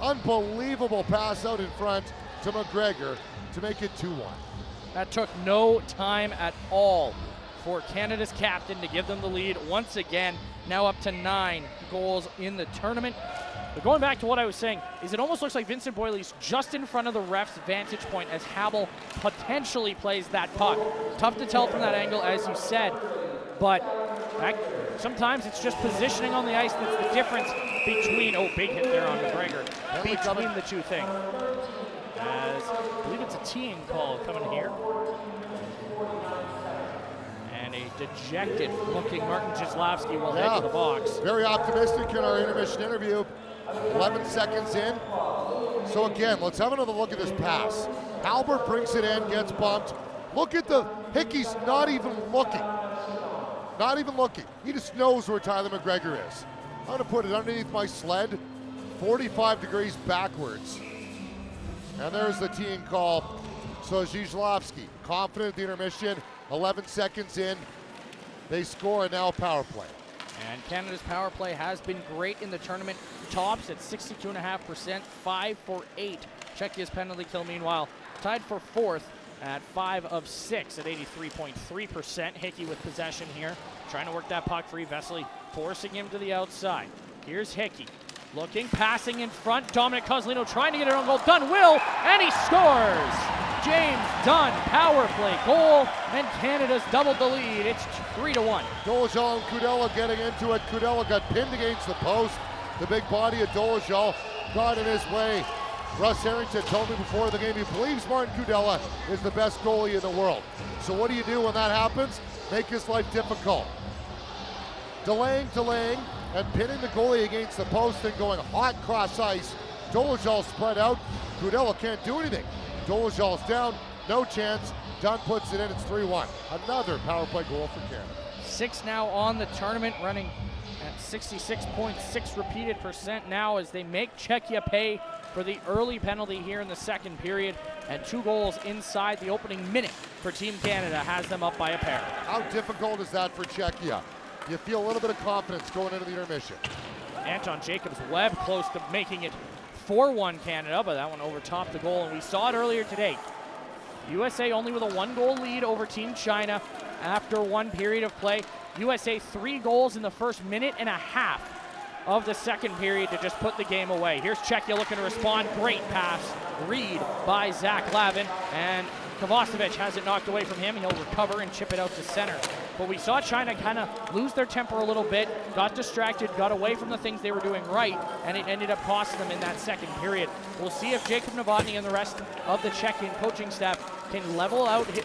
Unbelievable pass out in front to McGregor to make it 2-1. That took no time at all for Canada's captain to give them the lead once again, now up to 9 goals in the tournament. But going back to what I was saying, is it almost looks like Vincent Boyley's just in front of the ref's vantage point as Habel potentially plays that puck. Tough to tell from that angle, as you said, but sometimes it's just positioning on the ice that's the difference between, big hit there on McGregor, between the two things. As I believe it's a team call coming here. And a dejected looking Martin Kozlowski will head to the box. Very optimistic in our intermission interview. 11 seconds in. So again, let's have another look at this pass. Albert brings it in, gets bumped. Look at Hickey's not even looking. Not even looking. He just knows where Tyler McGregor is. I'm going to put it underneath my sled, 45 degrees backwards. And there's the team call. So Kozlowski, confident at the intermission, 11 seconds in. They score, and now power play. And Canada's power play has been great in the tournament. Tops at 62.5%, 5 for 8. Czechia's penalty kill, meanwhile, tied for 4th at 5 of 6 at 83.3%. Hickey with possession here, trying to work that puck free. Vesely forcing him to the outside. Here's Hickey, looking, passing in front. Dominic Kozolino trying to get it on goal. Dunn will, and he scores! James Dunn, power play goal, and Canada's doubled the lead. It's 3-1. Dolezal and Kudela getting into it. Kudela got pinned against the post. The big body of Dolezal got in his way. Russ Harrington told me before the game he believes Martin Kudela is the best goalie in the world. So what do you do when that happens? Make his life difficult. Delaying, and pinning the goalie against the post and going hot cross ice. Dolezal spread out. Kudela can't do anything. Dolezal's down, no chance. Dunn puts it in, it's 3-1. Another power play goal for Canada. 6 now on the tournament, running at 66.6 repeated percent now as they make Czechia pay for the early penalty here in the second period, and 2 goals inside the opening minute for Team Canada has them up by a pair. How difficult is that for Czechia? You feel a little bit of confidence going into the intermission. Anton Jacobs-Webb close to making it 4-1 Canada, but that one overtopped the goal, and we saw it earlier today. USA only with a 1-goal lead over Team China after 1 period of play. USA 3 goals in the first minute and a half of the second period to just put the game away. Here's Czechia looking to respond. Great pass. Read by Zach Lavin. And Kovacevic has it knocked away from him. He'll recover and chip it out to center. But we saw China kind of lose their temper a little bit, got distracted, got away from the things they were doing right, and it ended up costing them in that second period. We'll see if Jacob Novotny and the rest of the Czechian coaching staff can level out his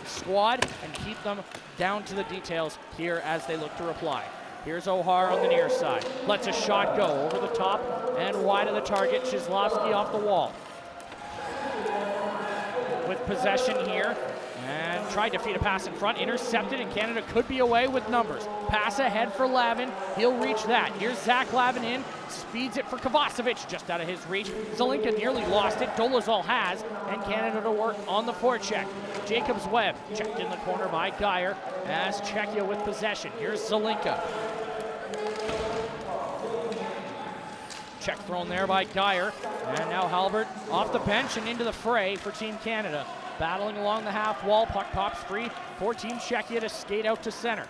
squad and keep them down to the details here as they look to reply. Here's Ohar on the near side. Lets a shot go over the top and wide of the target. Shizlovsky off the wall. With possession here. And tried to feed a pass in front, intercepted, and Canada could be away with numbers. Pass ahead for Lavin, he'll reach that. Here's Zach Lavin in, speeds it for Kovacevic, just out of his reach. Zelinka nearly lost it, Dolezal has, and Canada to work on the forecheck. Jacobs Webb, checked in the corner by Geyer, as Czechia with possession. Here's Zelinka. Check thrown there by Geyer, and now Halbert off the bench and into the fray for Team Canada. Battling along the half wall, puck pops free for Team Czechia to skate out to center.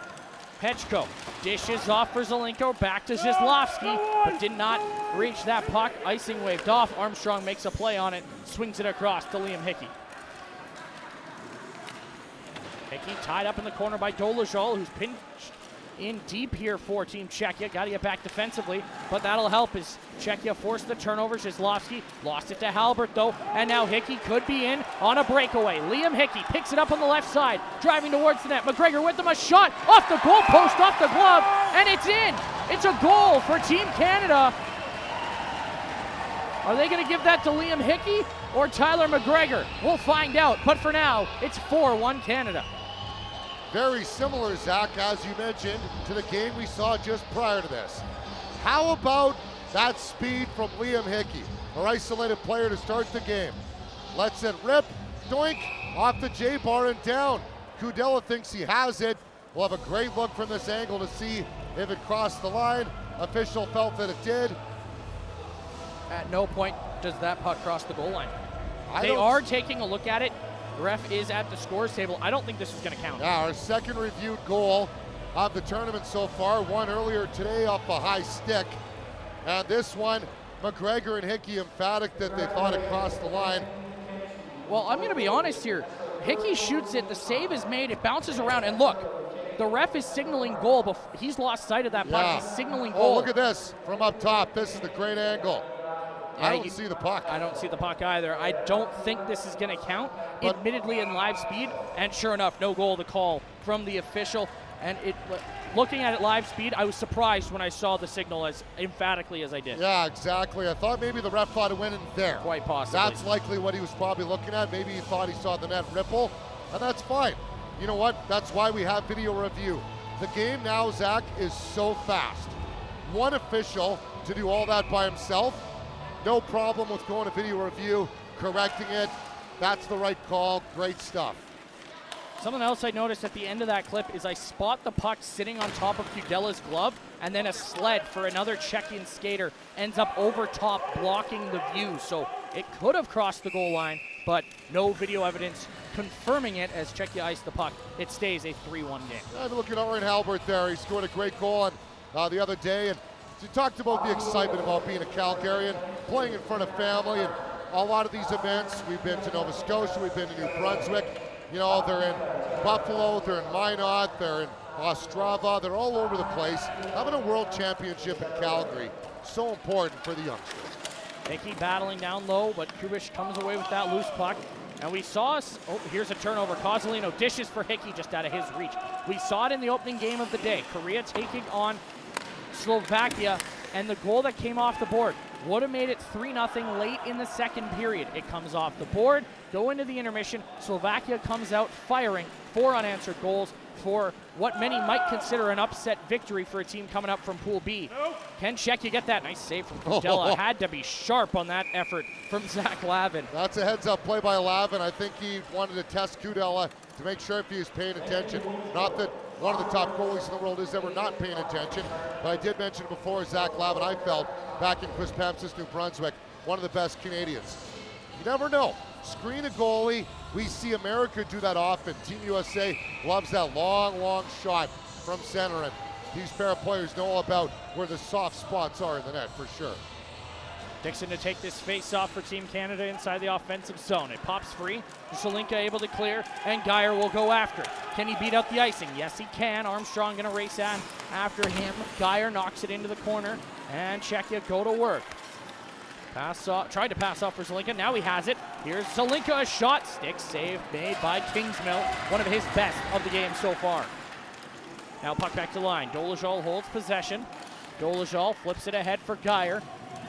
Hechko dishes off for Zelinko, back to Zizlovsky, but did not reach that puck. Icing waved off. Armstrong makes a play on it, swings it across to Liam Hickey. Hickey tied up in the corner by Dolezal, who's pinched in deep here for Team Czechia. Got to get back defensively, but that'll help as Czechia forced the turnover. Zizlovsky lost it to Halbert though, and now Hickey could be in on a breakaway. Liam Hickey picks it up on the left side, driving towards the net. McGregor with him, a shot off the goal post, off the glove, and it's in. It's a goal for Team Canada. Are they going to give that to Liam Hickey or Tyler McGregor? We'll find out, but for now, it's 4-1 Canada. Very similar, Zach, as you mentioned, to the game we saw just prior to this. How about that speed from Liam Hickey, our isolated player to start the game? Lets it rip, doink, off the J-bar and down. Kudela thinks he has it. We'll have a great look from this angle to see if it crossed the line. Official felt that it did. At no point does that puck cross the goal line. They are taking a look at it. The ref is at the scores table. I don't think this is going to count. Yeah, our second reviewed goal of the tournament so far. One earlier today off a high stick. And this one, McGregor and Hickey emphatic that they thought it crossed the line. Well, I'm going to be honest here. Hickey shoots it. The save is made. It bounces around. And look, the ref is signaling goal. But he's lost sight of that puck. Yeah. He's signaling goal. Oh, look at this from up top. This is the great angle. I don't see the puck. I don't see the puck either. I don't think this is going to count, admittedly in live speed. And sure enough, no goal to call from the official. And looking at it live speed, I was surprised when I saw the signal as emphatically as I did. Yeah, exactly. I thought maybe the ref thought it went in there. Quite possibly. That's likely what he was probably looking at. Maybe he thought he saw the net ripple, and that's fine. You know what? That's why we have video review. The game now, Zach, is so fast. One official to do all that by himself. No problem with going to video review, correcting it. That's the right call. Great stuff. Something else I noticed at the end of that clip is I spot the puck sitting on top of Kudela's glove, and then a sled for another Czechian skater ends up over top blocking the view. So it could have crossed the goal line, but no video evidence confirming it as Czechia iced the puck. It stays a 3-1 game. I'm looking at Oren Halbert there. He scored a great goal on, the other day, and you talked about the excitement about being a Calgarian, playing in front of family, and a lot of these events, we've been to Nova Scotia, we've been to New Brunswick, you know, they're in Buffalo, they're in Minot, they're in Ostrava, they're all over the place. Having a world championship in Calgary, so important for the youngsters. Hickey battling down low, but Kubish comes away with that loose puck. And we saw, here's a turnover. Kozolino dishes for Hickey just out of his reach. We saw it in the opening game of the day. Korea taking on Slovakia, and the goal that came off the board would have made it 3-0 late in the second period. It comes off the board, go into the intermission. Slovakia comes out firing 4 unanswered goals for what many might consider an upset victory for a team coming up from Pool B. Can Czechia get that? Nice save from Kudela. Had to be sharp on that effort from Zach Lavin. That's a heads-up play by Lavin. I think he wanted to test Kudela to make sure if he was paying attention. Not that one of the top goalies in the world is ever not paying attention, but I did mention before Zach Lavin, I felt, back in Quispamsis, New Brunswick, one of the best Canadians. You never know. Screen a goalie. We see America do that often. Team USA loves that long, long shot from center, and these pair of players know all about where the soft spots are in the net, for sure. Dixon to take this face-off for Team Canada inside the offensive zone. It pops free. Shalinka able to clear, and Geyer will go after it. Can he beat out the icing? Yes, he can. Armstrong going to race on after him. Geyer knocks it into the corner, and Czechia go to work. Pass off, tried to pass off for Zelinka. Now he has it. Here's Zelinka, a shot. Stick save made by Kingsmill. One of his best of the game so far. Now puck back to line. Dolezal holds possession. Dolezal flips it ahead for Geyer.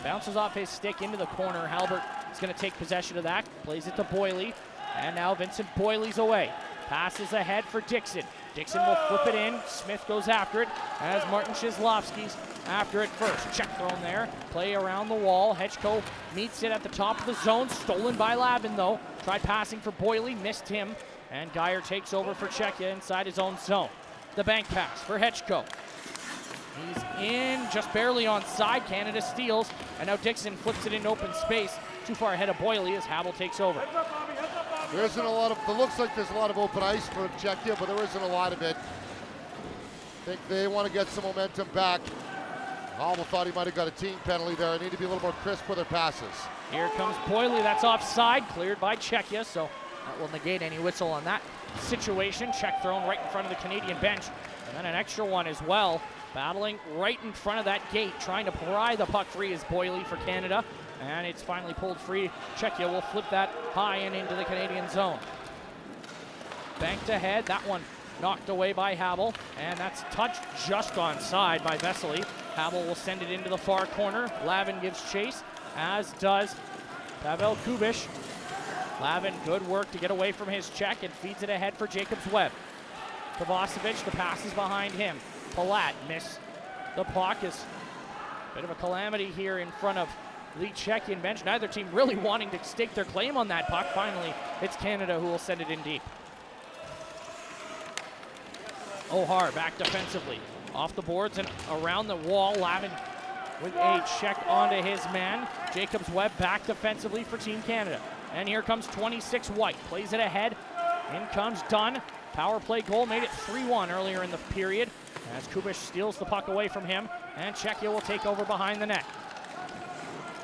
Bounces off his stick into the corner. Halbert is going to take possession of that. Plays it to Boyley. And now Vincent Boyley's away. Passes ahead for Dixon. Dixon will flip it in. Smith goes after it as Martin Shizlovsky's after it first. Check thrown there. Play around the wall. Hedgeko meets it at the top of the zone. Stolen by Lavin though. Tried passing for Boyley. Missed him. And Geyer takes over for Czechia inside his own zone. The bank pass for Hedgeko. He's in, just barely onside. Canada steals, and now Dixon flips it in open space. Too far ahead of Boyley as Habel takes over. There isn't a lot of, it looks like there's a lot of open ice for Czechia, but there isn't a lot of it. I think they want to get some momentum back. Habel thought he might have got a team penalty there. They need to be a little more crisp with their passes. Here comes Boyley, that's offside, cleared by Czechia, so that will negate any whistle on that situation. Check thrown right in front of the Canadian bench, and then an extra one as well. Battling right in front of that gate, trying to pry the puck free is Boyley for Canada. And it's finally pulled free. Czechia will flip that high and into the Canadian zone. Banked ahead, that one knocked away by Habel. And that's touched just onside by Vesely. Habel will send it into the far corner. Lavin gives chase, as does Pavel Kubish. Lavin, good work to get away from his check and feeds it ahead for Jacobs Webb. Kovacevic, the pass is behind him. Palat missed the puck. Is a bit of a calamity here in front of the Czechian bench. Neither team really wanting to stake their claim on that puck. Finally, it's Canada who will send it in deep. Ohar back defensively. Off the boards and around the wall. Lavin with a check onto his man. Jacobs Webb back defensively for Team Canada. And here comes 26 White. Plays it ahead. In comes Dunn. Power play goal made it 3-1 earlier in the period as Kubish steals the puck away from him, and Czechia will take over behind the net.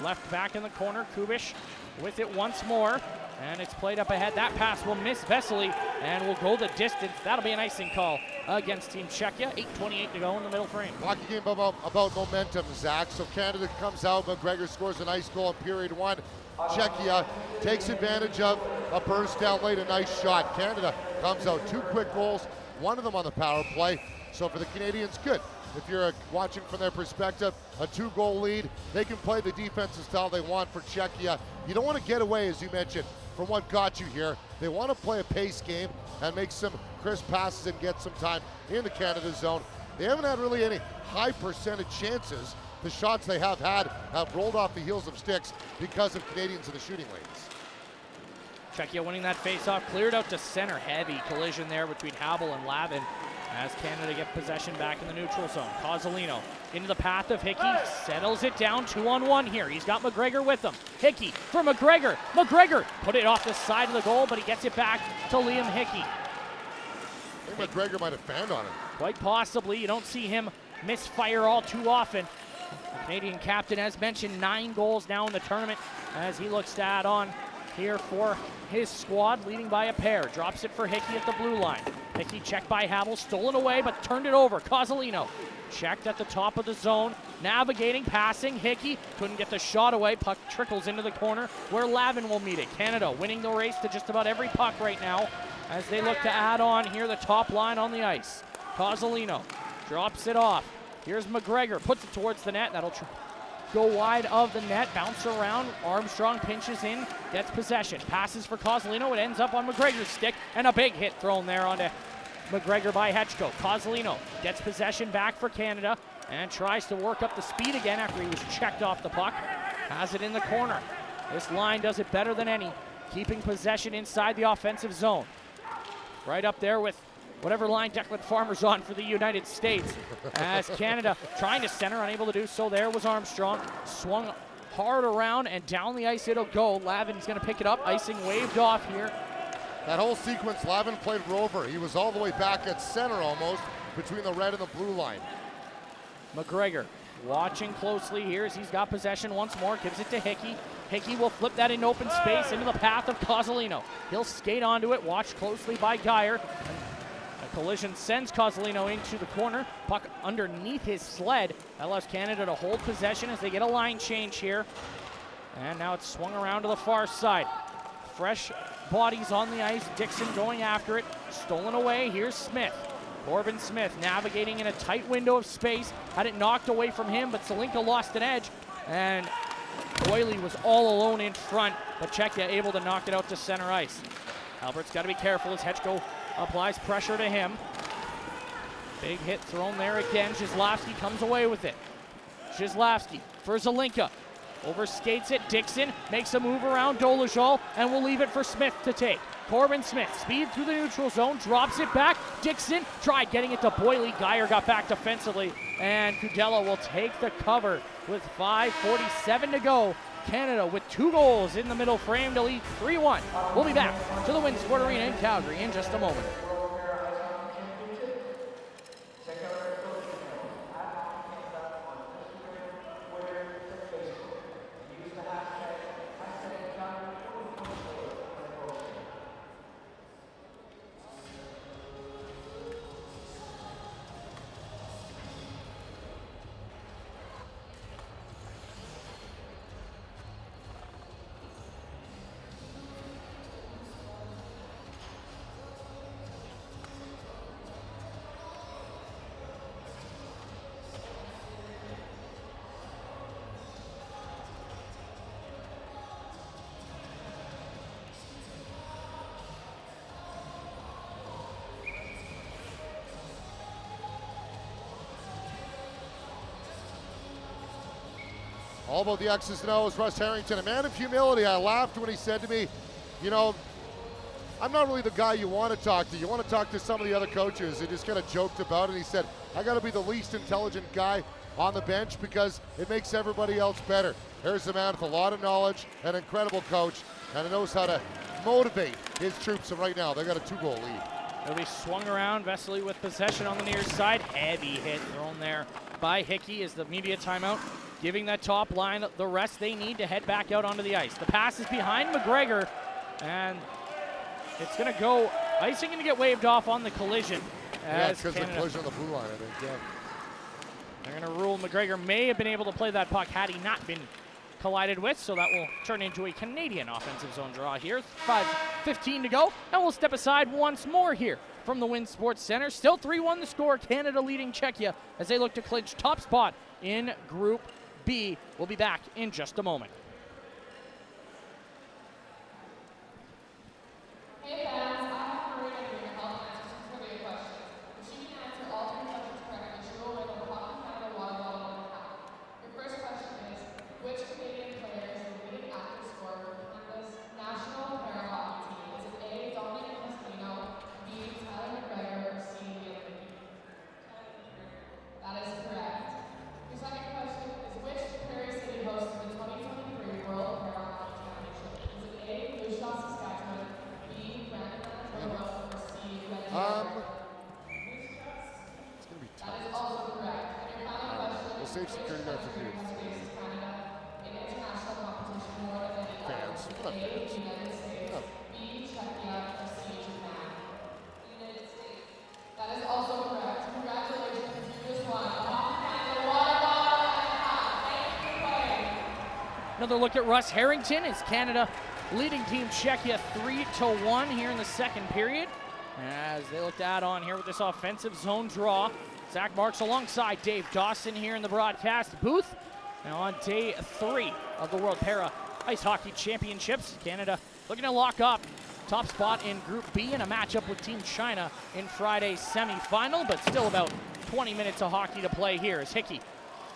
Left back in the corner, Kubish with it once more, and it's played up ahead. That pass will miss Vesely and will go the distance. That'll be an icing call against Team Czechia. 8:28 to go in the middle frame. Hockey game about momentum, Zach. So Canada comes out, McGregor scores a nice goal in period one. Czechia takes advantage of a burst down late, a nice shot. Canada comes out, 2 quick goals, one of them on the power play. So for the Canadians, good. If you're watching from their perspective, a 2-goal lead, they can play the defensive style they want for Czechia. You don't want to get away, as you mentioned, from what got you here. They want to play a pace game and make some crisp passes and get some time in the Canada zone. They haven't had really any high percentage chances. The shots they have had have rolled off the heels of sticks because of Canadians in the shooting lanes. Czechia winning that face-off, cleared out to center. Heavy collision there between Habel and Lavin as Canada get possession back in the neutral zone. Cozzolino into the path of Hickey, settles it down 2-on-1 here. He's got McGregor with him. Hickey for McGregor. McGregor put it off the side of the goal, but he gets it back to Liam Hickey. I think McGregor might have fanned on him. Quite possibly. You don't see him misfire all too often. The Canadian captain, as mentioned, 9 goals now in the tournament as he looks to add on here for his squad, leading by a pair. Drops it for Hickey at the blue line. Hickey checked by Habel, stolen away, but turned it over. Cozzolino checked at the top of the zone, navigating, passing. Hickey couldn't get the shot away. Puck trickles into the corner where Lavin will meet it. Canada winning the race to just about every puck right now as they look to add on here the top line on the ice. Cozzolino drops it off. Here's McGregor, puts it towards the net. That'll go wide of the net, bounce around. Armstrong pinches in, gets possession. Passes for Cozzolino. It ends up on McGregor's stick, and a big hit thrown there onto McGregor by Hedgeko. Cozzolino gets possession back for Canada and tries to work up the speed again after he was checked off the puck. Has it in the corner. This line does it better than any, keeping possession inside the offensive zone. Right up there with whatever line Declan Farmer's on for the United States. As Canada trying to center, unable to do so. There was Armstrong. Swung hard around and down the ice it'll go. Lavin's going to pick it up. Icing waved off here. That whole sequence, Lavin played rover. He was all the way back at center almost between the red and the blue line. McGregor watching closely here as he's got possession once more, gives it to Hickey. Hickey will flip that into open space into the path of Cozzolino. He'll skate onto it, watched closely by Geyer. A collision sends Cozzolino into the corner. Puck underneath his sled. That allows Canada to hold possession as they get a line change here. And now it's swung around to the far side. Fresh bodies on the ice. Dixon going after it. Stolen away. Here's Smith. Corbin Smith navigating in a tight window of space. Had it knocked away from him, but Salinka lost an edge. And Oiley was all alone in front, but Czechia able to knock it out to center ice. Albert's got to be careful as Hetchko applies pressure to him. Big hit thrown there again. Zhislavsky comes away with it. Zhislavsky for Salinka. Overskates it. Dixon makes a move around Dolezal and will leave it for Smith to take. Corbin Smith, speed through the neutral zone, drops it back. Dixon tried getting it to Boyley. Geyer got back defensively, and Kudela will take the cover with 5:47 to go. Canada with 2 goals in the middle frame to lead 3-1. We'll be back to the Winsport Arena in Calgary in just a moment. All about the X's and O's, Russ Harrington, a man of humility. I laughed when he said to me, you know, I'm not really the guy you want to talk to. You want to talk to some of the other coaches. He just kind of joked about it. He said, I got to be the least intelligent guy on the bench because it makes everybody else better. Here's a man with a lot of knowledge, an incredible coach, and he knows how to motivate his troops. And right now, they got a 2-goal lead. It'll be swung around. Vesely with possession on the near side. Heavy hit thrown there by Hickey as the media timeout, giving that top line the rest they need to head back out onto the ice. The pass is behind McGregor, and it's going to go. Icing going to get waved off on the collision. Yeah, because the collision on the blue line, I think, yeah. They're going to rule McGregor may have been able to play that puck had he not been collided with, so that will turn into a Canadian offensive zone draw here. 5:15 to go, and we'll step aside once more here from the Wynn Sports Center. Still 3-1 the score. Canada leading Czechia as they look to clinch top spot in Group B. We'll be back in just a moment. Hey fans, I have Marina here to help answer some trivia questions. If she can answer all 3 questions correctly, she will win a Hockey Canada water bottle and a hat. Your first question is, which Canadian player is the leading active scorer for Canada's national para hockey team? Is it A, Dominic Costantino, B, Tyler McGregor, or C, Galen McGee? That is correct. Your second question is, which Prairie City hosted the 2023 World Para Hockey Championship? Is it A, Moose Jaw, Saskatchewan, B, Brandon, Manitoba, or C, Red Deer? It's going to be That tough. is also correct. And your final question We'll is, save which security there for country Peter. has faced Canada in international competition more than any Fans. other? Is What it a A, fans. the United States, Oh. B, Czechia, or C, Japan? The United States. That is also correct. Congratulations, you just won a Hockey Canada water bottle and a hat. Thank you for playing. Another look at Russ Harrington as Canada leading Team Czechia 3-1 here in the second period. As they look to add on here with this offensive zone draw. Zach Marks alongside Dave Dawson here in the broadcast booth. Now on day 3 of the World Para Ice Hockey Championships. Canada looking to lock up top spot in Group B in a matchup with Team China in Friday's semifinal, but still about 20 minutes of hockey to play here as Hickey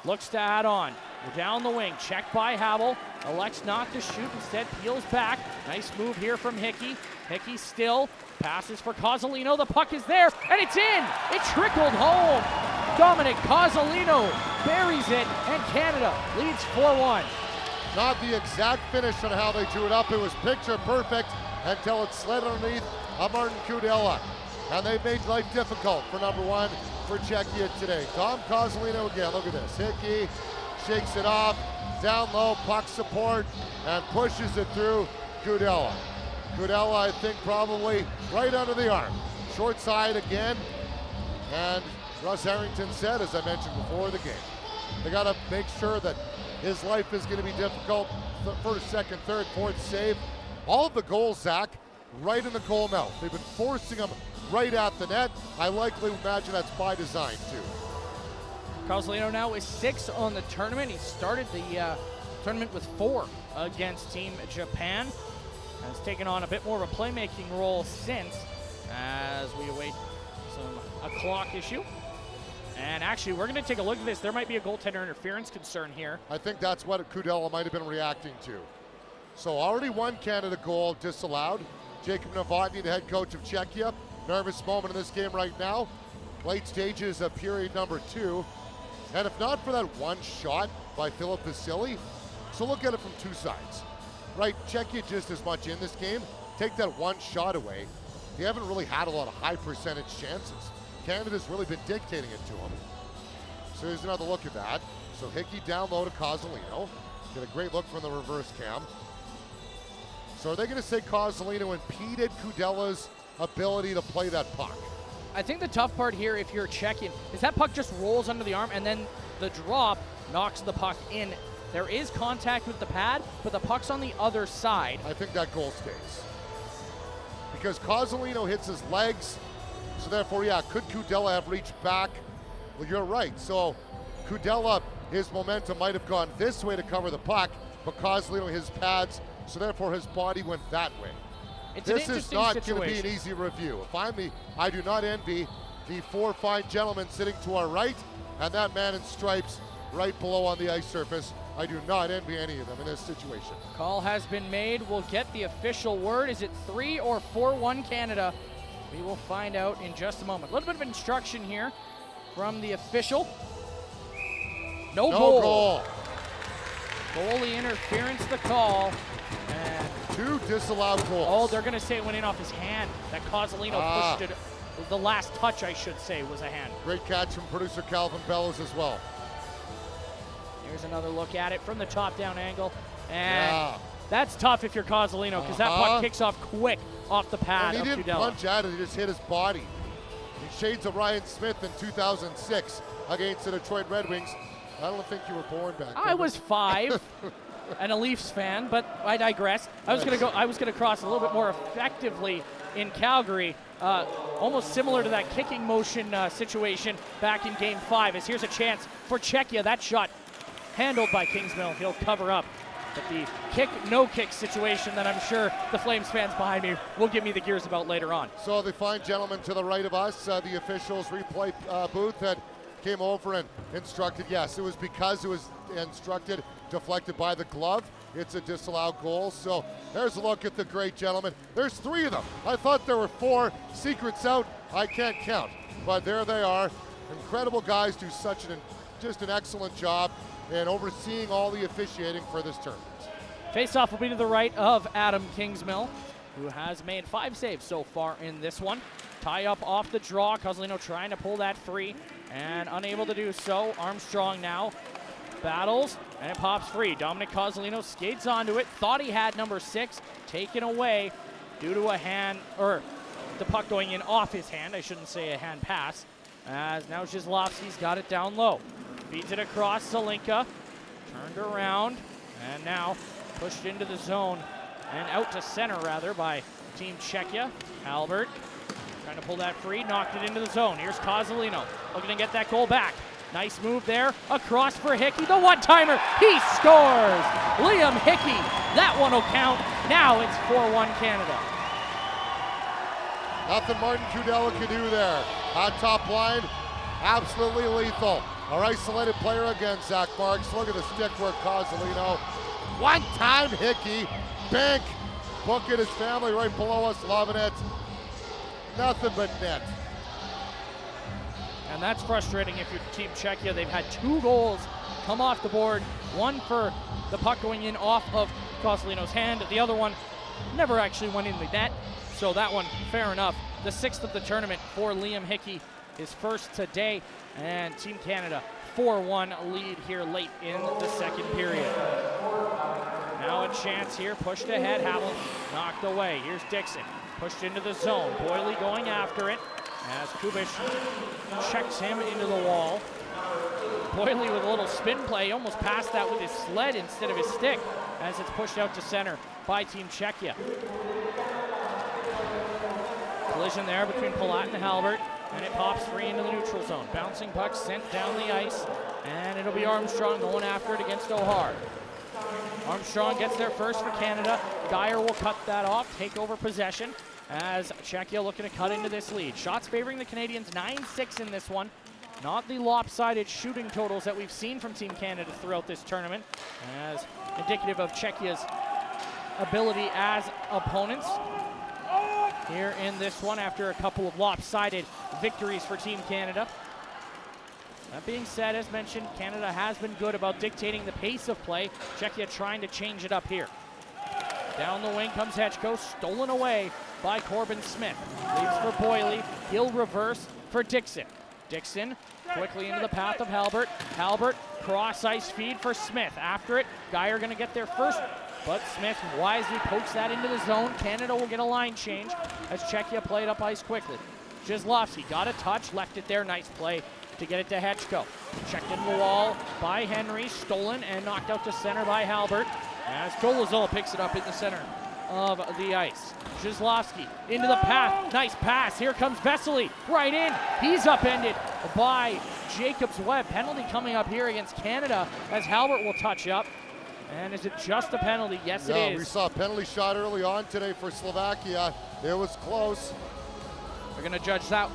looks to add on. Down the wing, checked by Havel. Elects not to shoot, instead peels back. Nice move here from Hickey. Hickey still passes for Cozzolino. The puck is there, and it's in. It trickled home. Dominic Cozzolino buries it, and Canada leads 4-1. Not the exact finish on how they drew it up. It was picture perfect until it slid underneath Martin Kudela. And they've made life difficult for number one for Czechia today. Dom Kozolino again, look at this. Hickey shakes it off, down low, puck support, and pushes it through Kudela. Kudela, I think, probably right under the arm. Short side again, and Russ Harrington said, as I mentioned before the game, they got to make sure that his life is going to be difficult. First, second, third, fourth save. All of the goals, Zach, right in the goal mouth. They've been forcing them right at the net. I likely imagine that's by design, too. Kozolino now is 6 on the tournament. He started the tournament with 4 against Team Japan. Has taken on a bit more of a playmaking role since, as we await a clock issue. And actually, we're going to take a look at this. There might be a goaltender interference concern here. I think that's what Kudela might have been reacting to. So already one Canada goal disallowed. Jacob Novotny, the head coach of Czechia. Nervous moment in this game right now. Late stages of period number 2. And if not for that one shot by Filip Vasily, so look at it from two sides. Right, Czechia just as much in this game. Take that one shot away. They haven't really had a lot of high percentage chances. Canada's really been dictating it to them. So here's another look at that. So Hickey down low to Kozolino. Get a great look from the reverse cam. So are they going to say Kozolino impeded Kudela's ability to play that puck? I think the tough part here, if you're Czechia, is that puck just rolls under the arm and then the drop knocks the puck in. There is contact with the pad, but the puck's on the other side. I think that goal stays. Because Kozolino hits his legs, so therefore, yeah, could Kudela have reached back? Well, you're right. So Kudela, his momentum might have gone this way to cover the puck, but Kozolino, his pads, so therefore his body went that way. This is not going to be an easy review. Finally, I do not envy the 4 fine gentlemen sitting to our right, and that man in stripes right below on the ice surface. I do not envy any of them in this situation. Call has been made. We'll get the official word. Is it 3 or 4-1 Canada? We will find out in just a moment. A little bit of instruction here from the official. No goal. Goalie interference, the call. And 2 disallowed goals. oh, they're going to say it went in off his hand. That Kozolino pushed it. The last touch, I should say, was a hand. Great catch from producer Calvin Bellows as well. Here's another look at it from the top-down angle. And that's tough if you're Kozolino, because that puck kicks off quick off the pad and of he didn't Kudela. punch at it, he just hit his body. He shades of Ryan Smith in 2006 against the Detroit Red Wings. I don't think you were born back then. I was 5 and a Leafs fan, but I digress. I was gonna cross a little bit more effectively in Calgary, almost similar to that kicking motion situation back in Game 5. As here's a chance for Czechia. That shot handled by Kingsmill. He'll cover up. But the kick, no kick situation that I'm sure the Flames fans behind me will give me the gears about later on. So the fine gentleman to the right of us, the officials replay booth that came over and instructed, yes, it was because it was instructed, deflected by the glove. It's a disallowed goal. So there's a look at the great gentleman. There's 3 of them. I thought there were 4. Secrets out, I can't count. But there they are. Incredible guys, do just an excellent job in overseeing all the officiating for this tournament. Face-off will be to the right of Adam Kingsmill, who has made 5 saves so far in this one. Tie up off the draw. Kozolino trying to pull that free and unable to do so. Armstrong now battles and it pops free. Dominic Kozolino skates onto it. Thought he had number 6 taken away due to a hand, or the puck going in off his hand. I shouldn't say a hand pass. As now Zhislovsky's got it down low. Feeds it across Salinka. Turned around and now pushed into the zone and out to center rather by Team Czechia. Albert trying to pull that free, knocked it into the zone. Here's Kozolino looking to get that goal back. Nice move there, across for Hickey, the one-timer, he scores! Liam Hickey, that one will count. Now it's 4-1 Canada. Nothing Martin Kudela can do there. On top line, absolutely lethal. Our isolated player again, Zach Marks. Look at the stick work, Kozolino. One time Hickey, bank, book it, his family right below us, loving it. Nothing but net. And that's frustrating if you're Team Czechia. They've had 2 goals come off the board. One for the puck going in off of Kozolino's hand. The other one never actually went in the net. So that one, fair enough. the 6th of the tournament for Liam Hickey, his first today, and Team Canada 4-1 lead here late in the second period. Now a chance here, pushed ahead, Havel knocked away. Here's Dixon, pushed into the zone. Boyle going after it as Kubish checks him into the wall. Boyle with a little spin play, almost passed that with his sled instead of his stick as it's pushed out to center by Team Czechia. Collision there between Palat and Halbert, and it pops free into the neutral zone. Bouncing puck sent down the ice, and it'll be Armstrong going after it against O'Hare. Armstrong gets there first for Canada. Dyer will cut that off, take over possession as Czechia looking to cut into this lead. Shots favoring the Canadians, 9-6 in this one. Not the lopsided shooting totals that we've seen from Team Canada throughout this tournament, as indicative of Czechia's ability as opponents here in this one after a couple of lopsided victories for Team Canada. That being said, as mentioned, Canada has been good about dictating the pace of play. Czechia trying to change it up here. Down the wing comes Hechko, stolen away by Corbin Smith. Leaves for Boyle, he'll reverse for Dixon. Dixon quickly into the path of Halbert. Halbert, cross ice feed for Smith. After it, Geyer gonna get there first, but Smith wisely pokes that into the zone. Canada will get a line change as Czechia played up ice quickly. Jizlovsky got a touch, left it there, nice play to get it to Hechko. Checked into the wall by Henry, stolen and knocked out to center by Halbert as Golozol picks it up in the center of the ice. Jizlovsky into the path, nice pass. Here comes Vesely, right in. He's upended by Jacobs Webb. Penalty coming up here against Canada as Halbert will touch up. And is it just a penalty? Yes, it is. We saw a penalty shot early on today for Slovakia. It was close. We're going to judge that.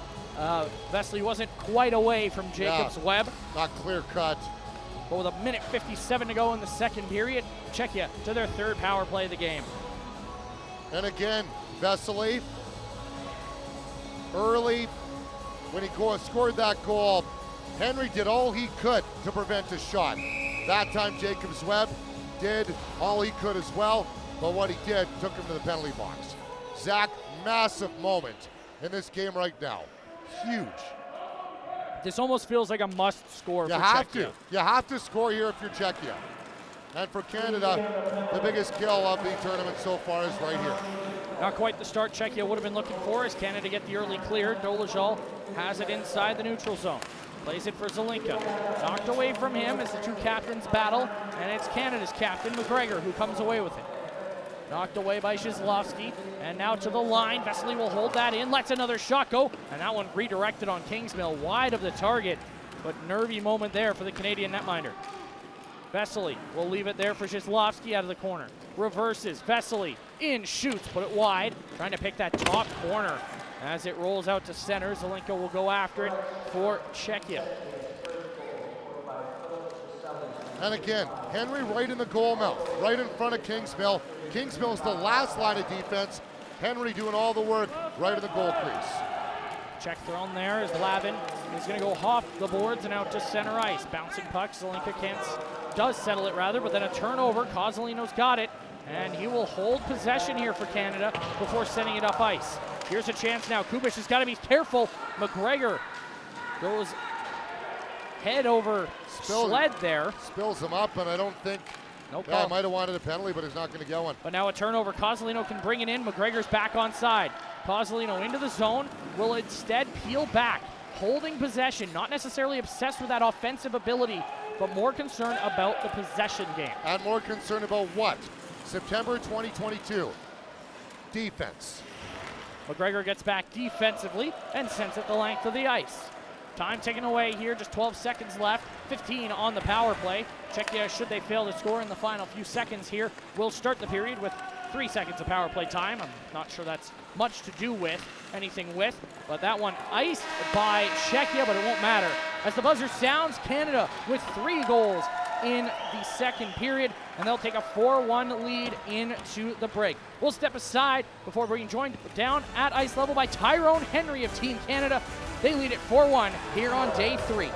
Vesely wasn't quite away from Jacobs Webb. Not clear cut. But with a minute 57 to go in the second period, Czechia to their third power play of the game. And again, Vesely, early when he scored that goal, Henry did all he could to prevent a shot. That time Jacobs Webb did all he could as well, but what he did took him to the penalty box. Zach, massive moment in this game right now. Huge. This almost feels like a must score for Czechia. You have to score here if you're Czechia. And for Canada, the biggest kill of the tournament so far is right here. Not quite the start Czechia would have been looking for as Canada get the early clear. Dolezal has it inside the neutral zone. Plays it for Zelinka. Knocked away from him as the two captains battle, and it's Canada's captain, McGregor, who comes away with it. Knocked away by Jizlovsky, and now to the line. Vesely will hold that in, lets another shot go, and that one redirected on Kingsmill, wide of the target, but nervy moment there for the Canadian netminder. Vesely will leave it there for Jizlovsky out of the corner. Reverses, Vesely in, shoots, put it wide, trying to pick that top corner. As it rolls out to center, Zelinka will go after it for Czechia. And again, Henry right in the goal mouth, right in front of Kingsmill. Kingsmill's the last line of defense. Henry doing all the work right in the goal crease. Check thrown there as Lavin is going to go off the boards and out to center ice. Bouncing puck, Zelinka does settle it rather, but then a turnover. Kozolino's got it, and he will hold possession here for Canada before sending it up ice. Here's a chance now. Kubish has got to be careful. McGregor goes head over sled there. Spills him up, and I don't think. Nope. Yeah, might have wanted a penalty, but he's not going to get one. But now a turnover. Kozolino can bring it in. McGregor's back on side. Kozolino into the zone, will instead peel back, holding possession, not necessarily obsessed with that offensive ability, but more concerned about the possession game. And more concerned about what? September 2022. Defense. McGregor gets back defensively and sends it the length of the ice. Time taken away here, just 12 seconds left, 15 on the power play. Czechia, should they fail to score in the final few seconds here, will start the period with 3 seconds of power play time. I'm not sure that's much to do with, anything with, but that one iced by Czechia, but it won't matter. As the buzzer sounds, Canada with 3 goals in the second period, and they'll take a 4-1 lead into the break. We'll step aside before being joined down at ice level by Tyrone Henry of Team Canada. They lead it 4-1 here on day 3.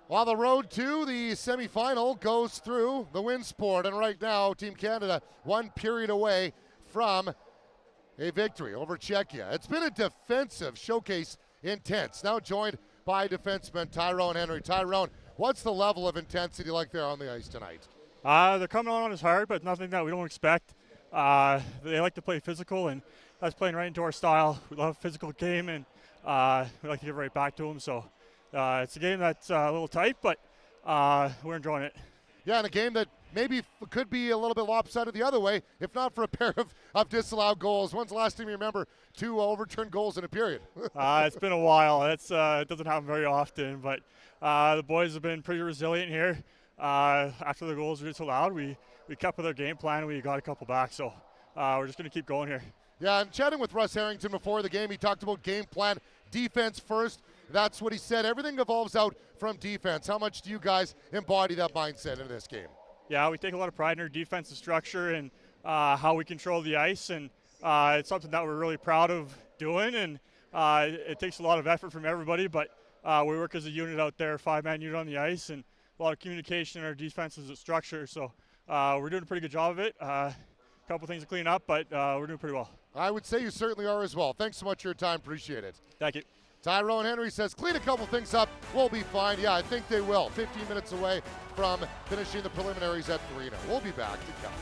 While the road to the semifinal goes through the Winsport, and right now Team Canada 1 period away from a victory over Czechia. It's been a defensive showcase, intense. Now joined by defenseman Tyrone Henry. Tyrone, what's the level of intensity like there on the ice tonight? They're coming on us hard, but nothing that we don't expect. They like to play physical, and that's playing right into our style. We love a physical game, and we like to give right back to them. So it's a game that's a little tight, but we're enjoying it. Yeah, and a game that maybe could be a little bit lopsided the other way, if not for a pair of disallowed goals. When's the last time you remember 2 overturned goals in a period? It's been a while. It doesn't happen very often, but the boys have been pretty resilient here. After the goals were disallowed, we kept with our game plan, and we got a couple back. So we're just going to keep going here. Yeah, I'm chatting with Russ Harrington before the game. He talked about game plan, defense first. That's what he said. Everything evolves out from defense. How much do you guys embody that mindset in this game? Yeah, we take a lot of pride in our defensive structure and how we control the ice, and it's something that we're really proud of doing, and it takes a lot of effort from everybody, but we work as a unit out there, 5-man unit on the ice, and a lot of communication in our defensive structure, so we're doing a pretty good job of it. A couple things to clean up, but we're doing pretty well. I would say you certainly are as well. Thanks so much for your time. Appreciate it. Thank you. Tyrone Henry says, clean a couple things up, we'll be fine. Yeah, I think they will. 15 minutes away from finishing the preliminaries at 3-0. We'll be back to Calgary.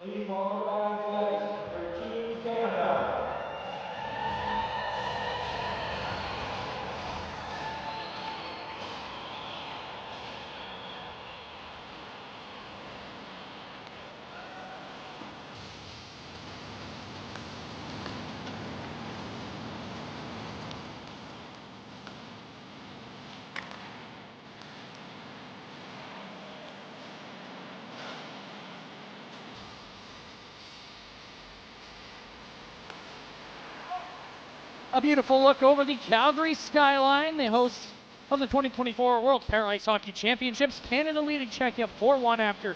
Please welcome back to the ice for Team Canada. A beautiful look over the Calgary skyline, the hosts of the 2024 World Para Ice Hockey Championships. Canada leading Czechia 4-1 after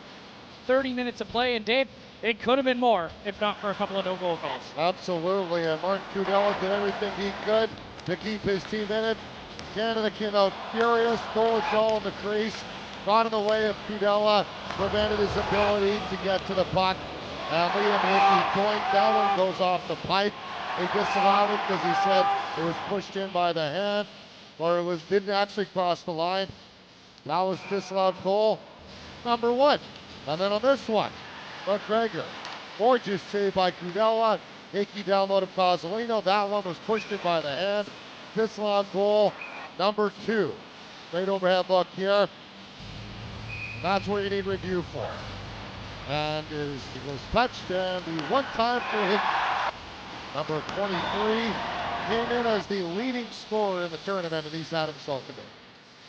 30 minutes of play. And Dave, it could have been more if not for a couple of no-goal calls. Absolutely, and Martin Kudela did everything he could to keep his team in it. Canada came out furious, stole it all in the crease, got in the way of Kudela, prevented his ability to get to the puck. And Liam Hickey going down and goes off the pipe. He disallowed it because he said it was pushed in by the hand, or it didn't actually cross the line. That was disallowed goal number 1. And then on this one, McGregor, gorgeous save by Kudela. Hickey down low to Cozzolino. That one was pushed in by the hand. Disallowed goal number 2. Great overhead look here. That's where you need review for. And it was touched, and the one-time for Hickey. Number 23 came in as the leading scorer in the tournament, and he's out of salt today.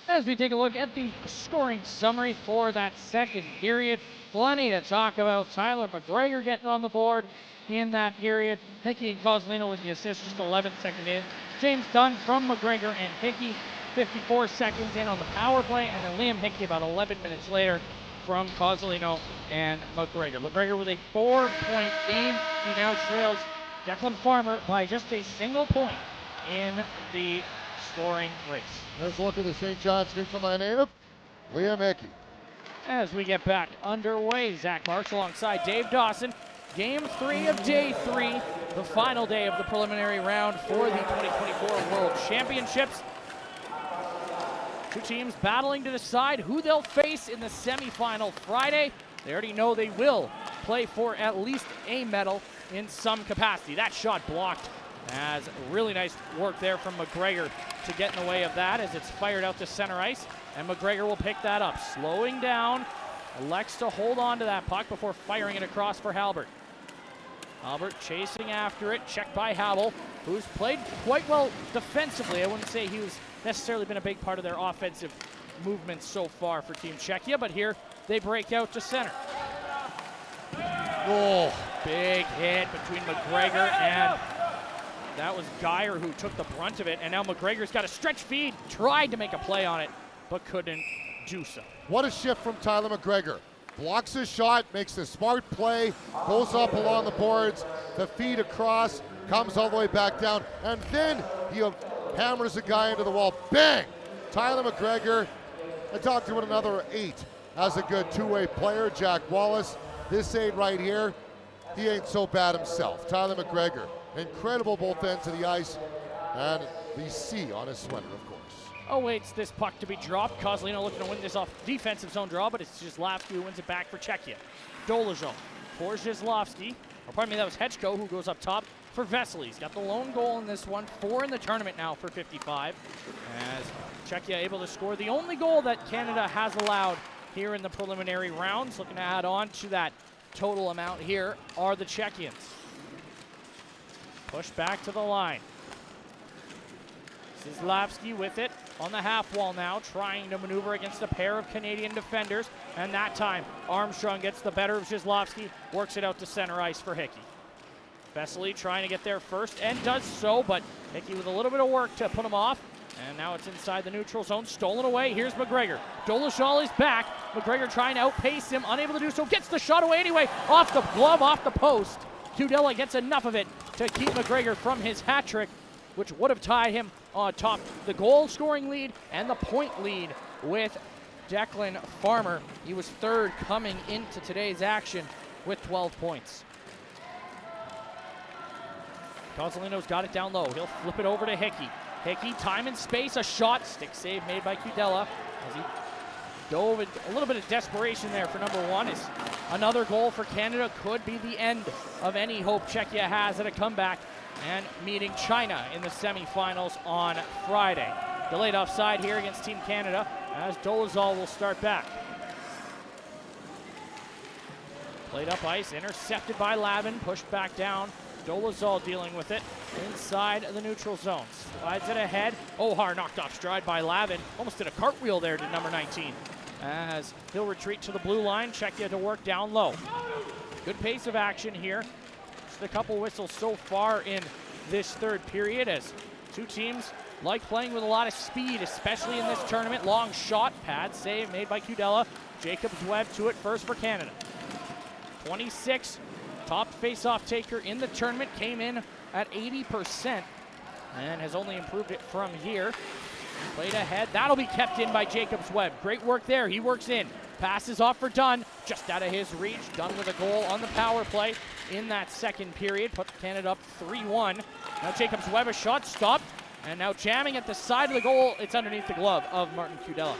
As we take a look at the scoring summary for that second period, plenty to talk about. Tyler McGregor getting on the board in that period. Hickey and Cozzolino with the assist just 11 seconds in. James Dunn from McGregor and Hickey 54 seconds in on the power play, and then Liam Hickey about 11 minutes later from Cozzolino and McGregor. McGregor with a 4-point game. He now trails Declan Farmer by just a single point in the scoring race. Let's look at the St. John's Newfoundland native, Liam Hickey. As we get back underway, Zach Marsh alongside Dave Dawson. Game 3 of day 3, the final day of the preliminary round for the 2024 World Championships. Two teams battling to decide who they'll face in the semifinal Friday. They already know they will play for at least a medal in some capacity. That shot blocked, as really nice work there from McGregor to get in the way of that as it's fired out to center ice, and McGregor will pick that up. Slowing down, elects to hold on to that puck before firing it across for Halbert. Halbert chasing after it, checked by Habel, who's played quite well defensively. I wouldn't say he was necessarily been a big part of their offensive movements so far for Team Czechia, but here they break out to center. Oh, big hit between McGregor and that was Geyer who took the brunt of it, and now McGregor's got a stretch feed, tried to make a play on it, but couldn't do so. What a shift from Tyler McGregor. Blocks his shot, makes a smart play, goes up along the boards, the feed across, comes all the way back down, and then he hammers a guy into the wall. Bang! Tyler McGregor, I talked to another 8 as a good two-way player, Jack Wallace. This 8 right here, he ain't so bad himself. Tyler McGregor, incredible both ends of the ice, and the C on his sweater, of course. Awaits this puck to be dropped. Cozzolino looking to win this off defensive zone draw, but it's Zizlavsky who wins it back for Czechia. Dolajon for Zizlavsky, or pardon me, that was Hechko who goes up top for Vesely. He's got the lone goal in this one, 4 in the tournament now for 55, as Czechia able to score the only goal that Canada has allowed here in the preliminary rounds. Looking to add on to that total amount here are the Czechians. Push back to the line. Zizlavsky with it on the half wall now, trying to maneuver against a pair of Canadian defenders, and that time Armstrong gets the better of Zizlavsky, works it out to center ice for Hickey. Vesely trying to get there first and does so, but Hickey with a little bit of work to put him off. And now it's inside the neutral zone, stolen away. Here's McGregor. Dolezal is back. McGregor trying to outpace him, unable to do so. Gets the shot away anyway. Off the glove, off the post. Kudela gets enough of it to keep McGregor from his hat trick, which would have tied him on top the goal scoring lead and the point lead with Declan Farmer. He was third coming into today's action with 12 points. Cozzolino's got it down low. He'll flip it over to Hickey. Hickey, time and space, a shot, stick save made by Kudela as he dove in a little bit of desperation there for number one. Is another goal for Canada could be the end of any hope Czechia has at a comeback and meeting China in the semifinals on Friday. Delayed offside here against Team Canada as Dolezal will start back. Played up ice, intercepted by Lavin, pushed back down. Dolezal dealing with it inside the neutral zone. Slides it ahead. Ohar knocked off stride by Lavin. Almost did a cartwheel there to number 19. As he'll retreat to the blue line. Czechia to work down low. Good pace of action here. Just a couple whistles so far in this third period as two teams like playing with a lot of speed, especially in this tournament. Long shot, pad save made by Kudela. Jacobs Webb to it first for Canada. 26, top face-off taker in the tournament, came in at 80% and has only improved it from here. Played ahead, that'll be kept in by Jacobs Webb. Great work there, he works in. Passes off for Dunn, just out of his reach. Dunn with a goal on the power play in that second period. Puts Canada up 3-1. Now Jacobs Webb, a shot stopped, and now jamming at the side of the goal. It's underneath the glove of Martin Kudela.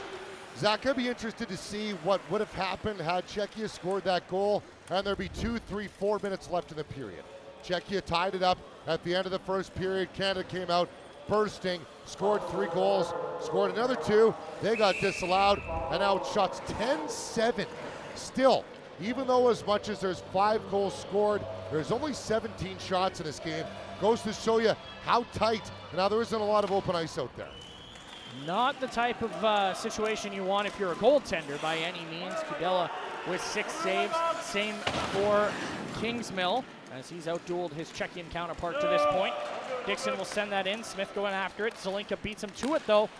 Zach, I'd be interested to see what would have happened had Czechia scored that goal and there'd be 2, 3, 4 minutes left in the period. Czechia tied it up at the end of the first period. Canada came out bursting, scored 3 goals, scored another 2. They got disallowed, and now it shots 10-7. Still, even though as much as there's 5 goals scored, there's only 17 shots in this game. Goes to show you how tight, and now there isn't a lot of open ice out there. Not the type of situation you want if you're a goaltender by any means. Kudela with 6 saves. Same for Kingsmill as he's outdueled his Czechian counterpart to this point. Dixon will send that in. Smith going after it. Zelinka beats him to it though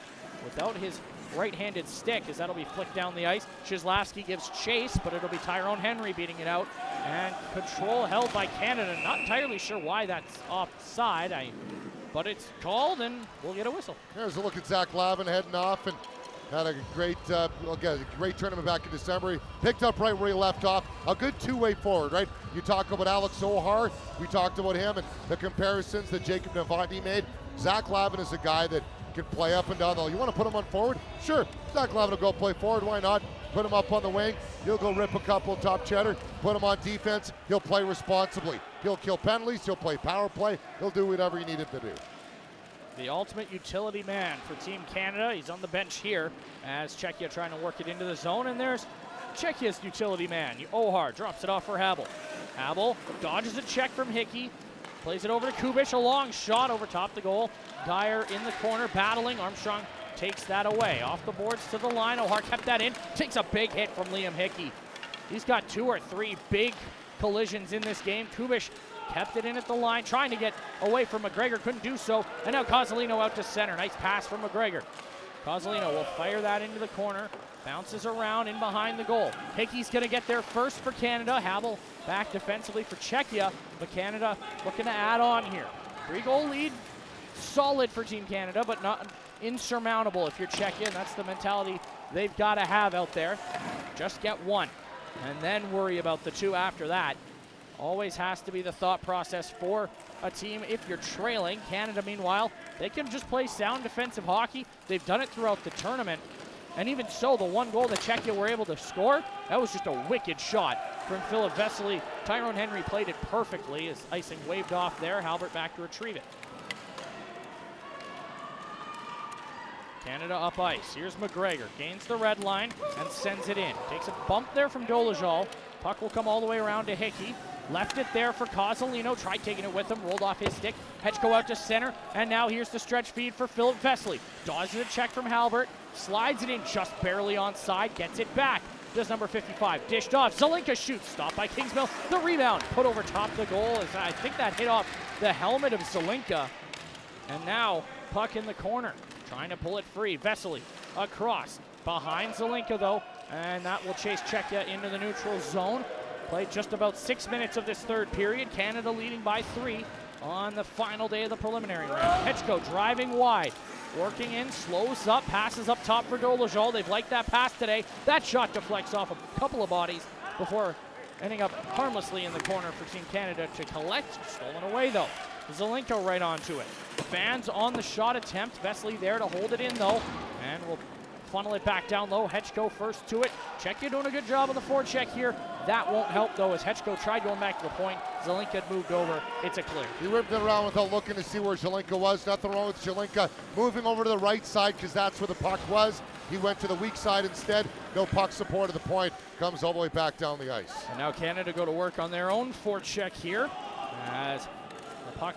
without his right-handed stick as that'll be flicked down the ice. Shizlowski gives chase, but it'll be Tyrone Henry beating it out. And control held by Canada. Not entirely sure why that's offside. But it's called, and we'll get a whistle. There's a look at Zach Lavin heading off, and had a great tournament back in December. He picked up right where he left off. A good two-way forward, right? You talk about Alex Ohar. We talked about him and the comparisons that Jacob Navandi made. Zach Lavin is a guy that can play up and down. Though you want to put him on forward? Sure, Zach Lavin will go play forward. Why not? Put him up on the wing. He'll go rip a couple top cheddar. Put him on defense. He'll play responsibly. He'll kill penalties. He'll play power play. He'll do whatever you need him to do. The ultimate utility man for Team Canada. He's on the bench here as Czechia trying to work it into the zone. And there's Czechia's utility man. Ohar drops it off for Habel. Habel dodges a check from Hickey. Plays it over to Kubish. A long shot over top the goal. Dyer in the corner battling. Armstrong takes that away. Off the boards to the line. Ohar kept that in. Takes a big hit from Liam Hickey. He's got 2 or 3 big collisions in this game. Kubish kept it in at the line, trying to get away from McGregor, couldn't do so. And now Kozolino out to center. Nice pass from McGregor. Kozolino will fire that into the corner. Bounces around in behind the goal. Hickey's going to get there first for Canada. Habel back defensively for Czechia, but Canada looking to add on here. 3-goal lead, solid for Team Canada, but not insurmountable if you're Czechia, and that's the mentality they've got to have out there. Just get 1, and then worry about the 2 after that. Always has to be the thought process for a team if you're trailing. Canada, meanwhile, they can just play sound defensive hockey. They've done it throughout the tournament. And even so, the 1 goal that Czechia were able to score, that was just a wicked shot from Philip Vesely. Tyrone Henry played it perfectly as icing waved off there. Halbert back to retrieve it. Canada up ice. Here's McGregor. Gains the red line and sends it in. Takes a bump there from Dolezal. Puck will come all the way around to Hickey. Left it there for Kozolino. Tried taking it with him. Rolled off his stick. Hetchko out to center. And now here's the stretch feed for Philip Vesely. Dodges a check from Halbert. Slides it in just barely onside. Gets it back. Does number 55. Dished off. Zelinka shoots. Stopped by Kingsmill. The rebound. Put over top the goal. As I think that hit off the helmet of Zelinka. And now puck in the corner. Trying to pull it free. Vesely across. Behind Zelinka though. And that will chase Czechia into the neutral zone. Played just about 6 minutes of this third period. Canada leading by 3 on the final day of the preliminary round. Hetchko driving wide. Working in, slows up, passes up top for Dolezal. They've liked that pass today. That shot deflects off a couple of bodies before ending up harmlessly in the corner for Team Canada to collect. Stolen away though. Zelinka right onto it. Fans on the shot attempt. Vesely there to hold it in though. And will funnel it back down low. Hechko first to it. Czechia doing a good job on the forecheck here. That won't help though, as Hechko tried going back to the point. Zelinka had moved over. It's a clear. He ripped it around without looking to see where Zelinka was. Nothing wrong with Zelinka moving over to the right side because that's where the puck was. He went to the weak side instead. No puck support of the point. Comes all the way back down the ice. And now Canada go to work on their own forecheck here as the puck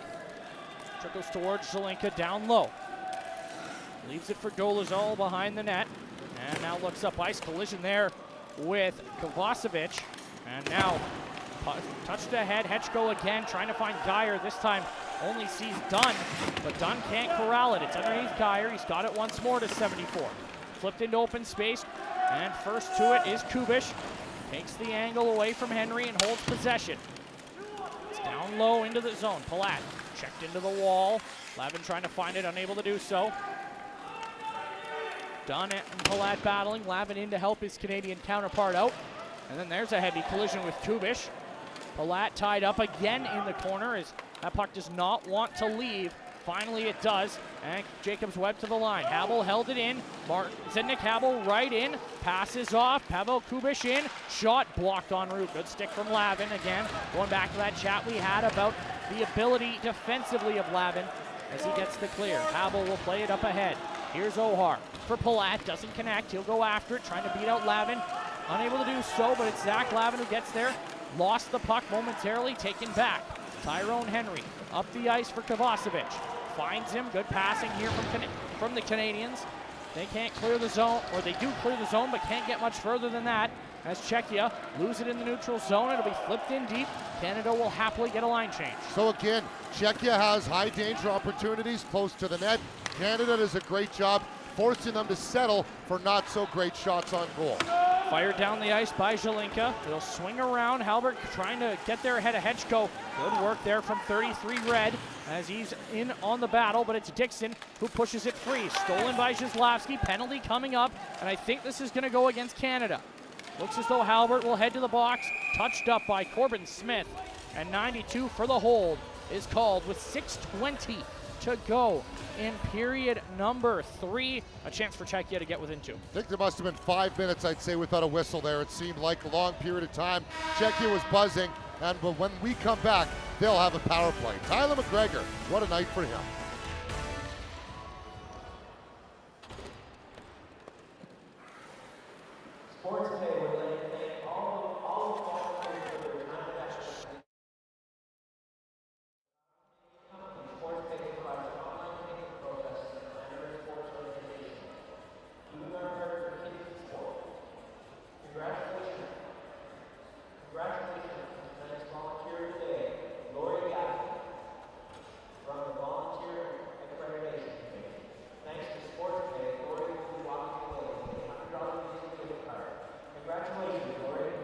trickles towards Zelinka down low. Leaves it for Dolezal behind the net. And now looks up ice. Collision there with Kovacevic. And now touched ahead. Hechko again trying to find Geyer. This time only sees Dunn, but Dunn can't corral it. It's underneath Geyer. He's got it once more to 74. Flipped into open space. And first to it is Kubish. Takes the angle away from Henry and holds possession. It's down low into the zone. Palat checked into the wall. Lavin trying to find it, unable to do so. Dunn and Palat battling. Lavin in to help his Canadian counterpart out. And then there's a heavy collision with Kubish. Palat tied up again in the corner as that puck does not want to leave. Finally it does, and Jacobs Webb to the line. Habel held it in. Zednik Habel right in. Passes off. Pavel Kubish in. Shot blocked en route. Good stick from Lavin again. Going back to that chat we had about the ability defensively of Lavin as he gets the clear. Habel will play it up ahead. Here's Ohar for Palat. Doesn't connect. He'll go after it, trying to beat out Lavin. Unable to do so, but it's Zach Lavin who gets there. Lost the puck momentarily, taken back. Tyrone Henry up the ice for Kovacevic. Finds him. Good passing here from the Canadians. They can't clear the zone, or they do clear the zone, but can't get much further than that. As Czechia lose it in the neutral zone, it'll be flipped in deep. Canada will happily get a line change. So again, Czechia has high danger opportunities close to the net. Canada does a great job forcing them to settle for not so great shots on goal. Fired down the ice by Zelinka. It'll swing around. Halbert trying to get there ahead of Hechko. Good work there from 33 Red as he's in on the battle, but it's Dixon who pushes it free. Stolen by Zhislavsky. Penalty coming up, and I think this is going to go against Canada. Looks as though Halbert will head to the box. Touched up by Corbin Smith, and 92 for the hold is called with 6:20 to go in period number 3. A chance for Czechia to get within 2. I think there must have been 5 minutes, I'd say, without a whistle there. It seemed like a long period of time. Czechia was buzzing, but when we come back, they'll have a power play. Tyler McGregor, what a night for him. Sports Day would like to thank all of the volunteers for their time and effort. Sports Day provides an online ticketing process and every sports organization. You are prepared for kids in sport. Congratulations. Congratulations to tonight's volunteer today, Lori Gaffney, from the Volunteer Accreditation Committee. Thanks to Sports Day, Lori will be walking away with a $100 Visa gift card. Congratulations, Lori.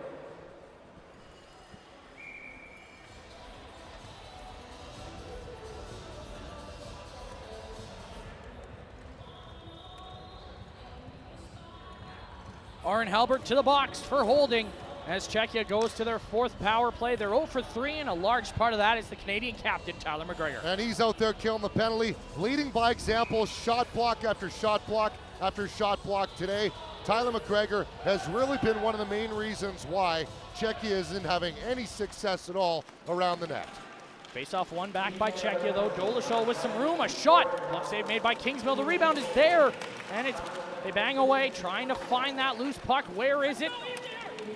Aaron Halbert to the box for holding as Czechia goes to their 4th power play. They're 0 for 3, and a large part of that is the Canadian captain, Tyler McGregor. And he's out there killing the penalty, leading by example, shot block after shot block after shot block today. Tyler McGregor has really been one of the main reasons why Czechia isn't having any success at all around the net. Face-off won back by Czechia, though. Dolezal with some room, a shot. Glove save made by Kingsmill. The rebound is there, and they bang away, trying to find that loose puck. Where is it?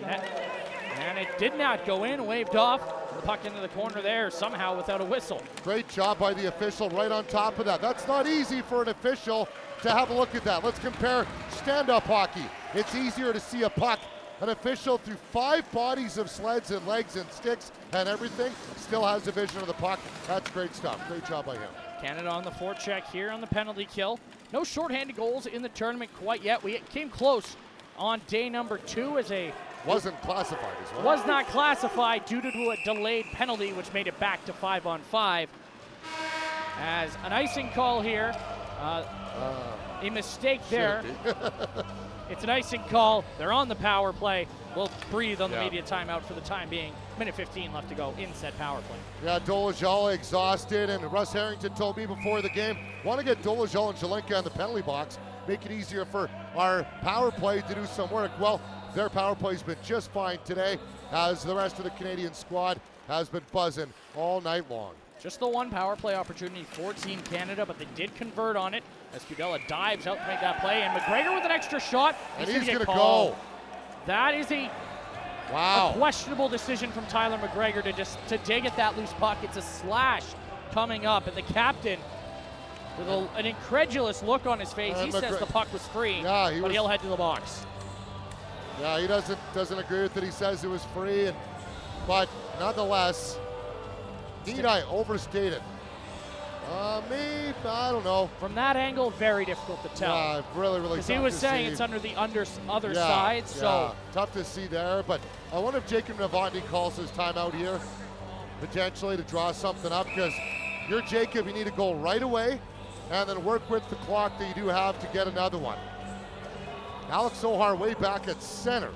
And it did not go in, waved off. The puck into the corner there, somehow without a whistle. Great job by the official right on top of that. That's not easy for an official to have a look at that. Let's compare stand-up hockey. It's easier to see a puck. An official through 5 bodies of sleds and legs and sticks and everything still has a vision of the puck. That's great stuff. Great job by him. Canada on the forecheck here on the penalty kill. No shorthanded goals in the tournament quite yet. We came close on day number 2 as a wasn't classified as well. Was not classified due to a delayed penalty, which made it back to 5-on-5. As an icing call here, a mistake there. It's an icing call. They're on the power play. We'll breathe on the media timeout for the time being. Minute 15 left to go in said power play. Yeah, Dolezal exhausted, and Russ Harrington told me before the game, want to get Dolezal and Zelinka in the penalty box. make it easier for our power play to do some work. Well, their power play's been just fine today, as the rest of the Canadian squad has been buzzing all night long. Just the one power play opportunity for Team Canada, but they did convert on it as Kudela dives out to make that play, and McGregor with an extra shot. And he's going to go. That is a questionable decision from Tyler McGregor to dig at that loose puck. It's a slash coming up, and the captain, with an incredulous look on his face, he says the puck was free, but he'll head to the box. Yeah, he doesn't agree with it. He says it was free, but nonetheless, need I overstate it? Me, I don't know. From that angle, very difficult to tell. Yeah, really tough to see. Because he was saying it's under the other side, so. Tough to see there, but I wonder if Jacob Novotny calls his timeout here, potentially to draw something up, because you're Jacob, you need to go right away, and then work with the clock that you do have to get another one. Alex Ohar way back at center.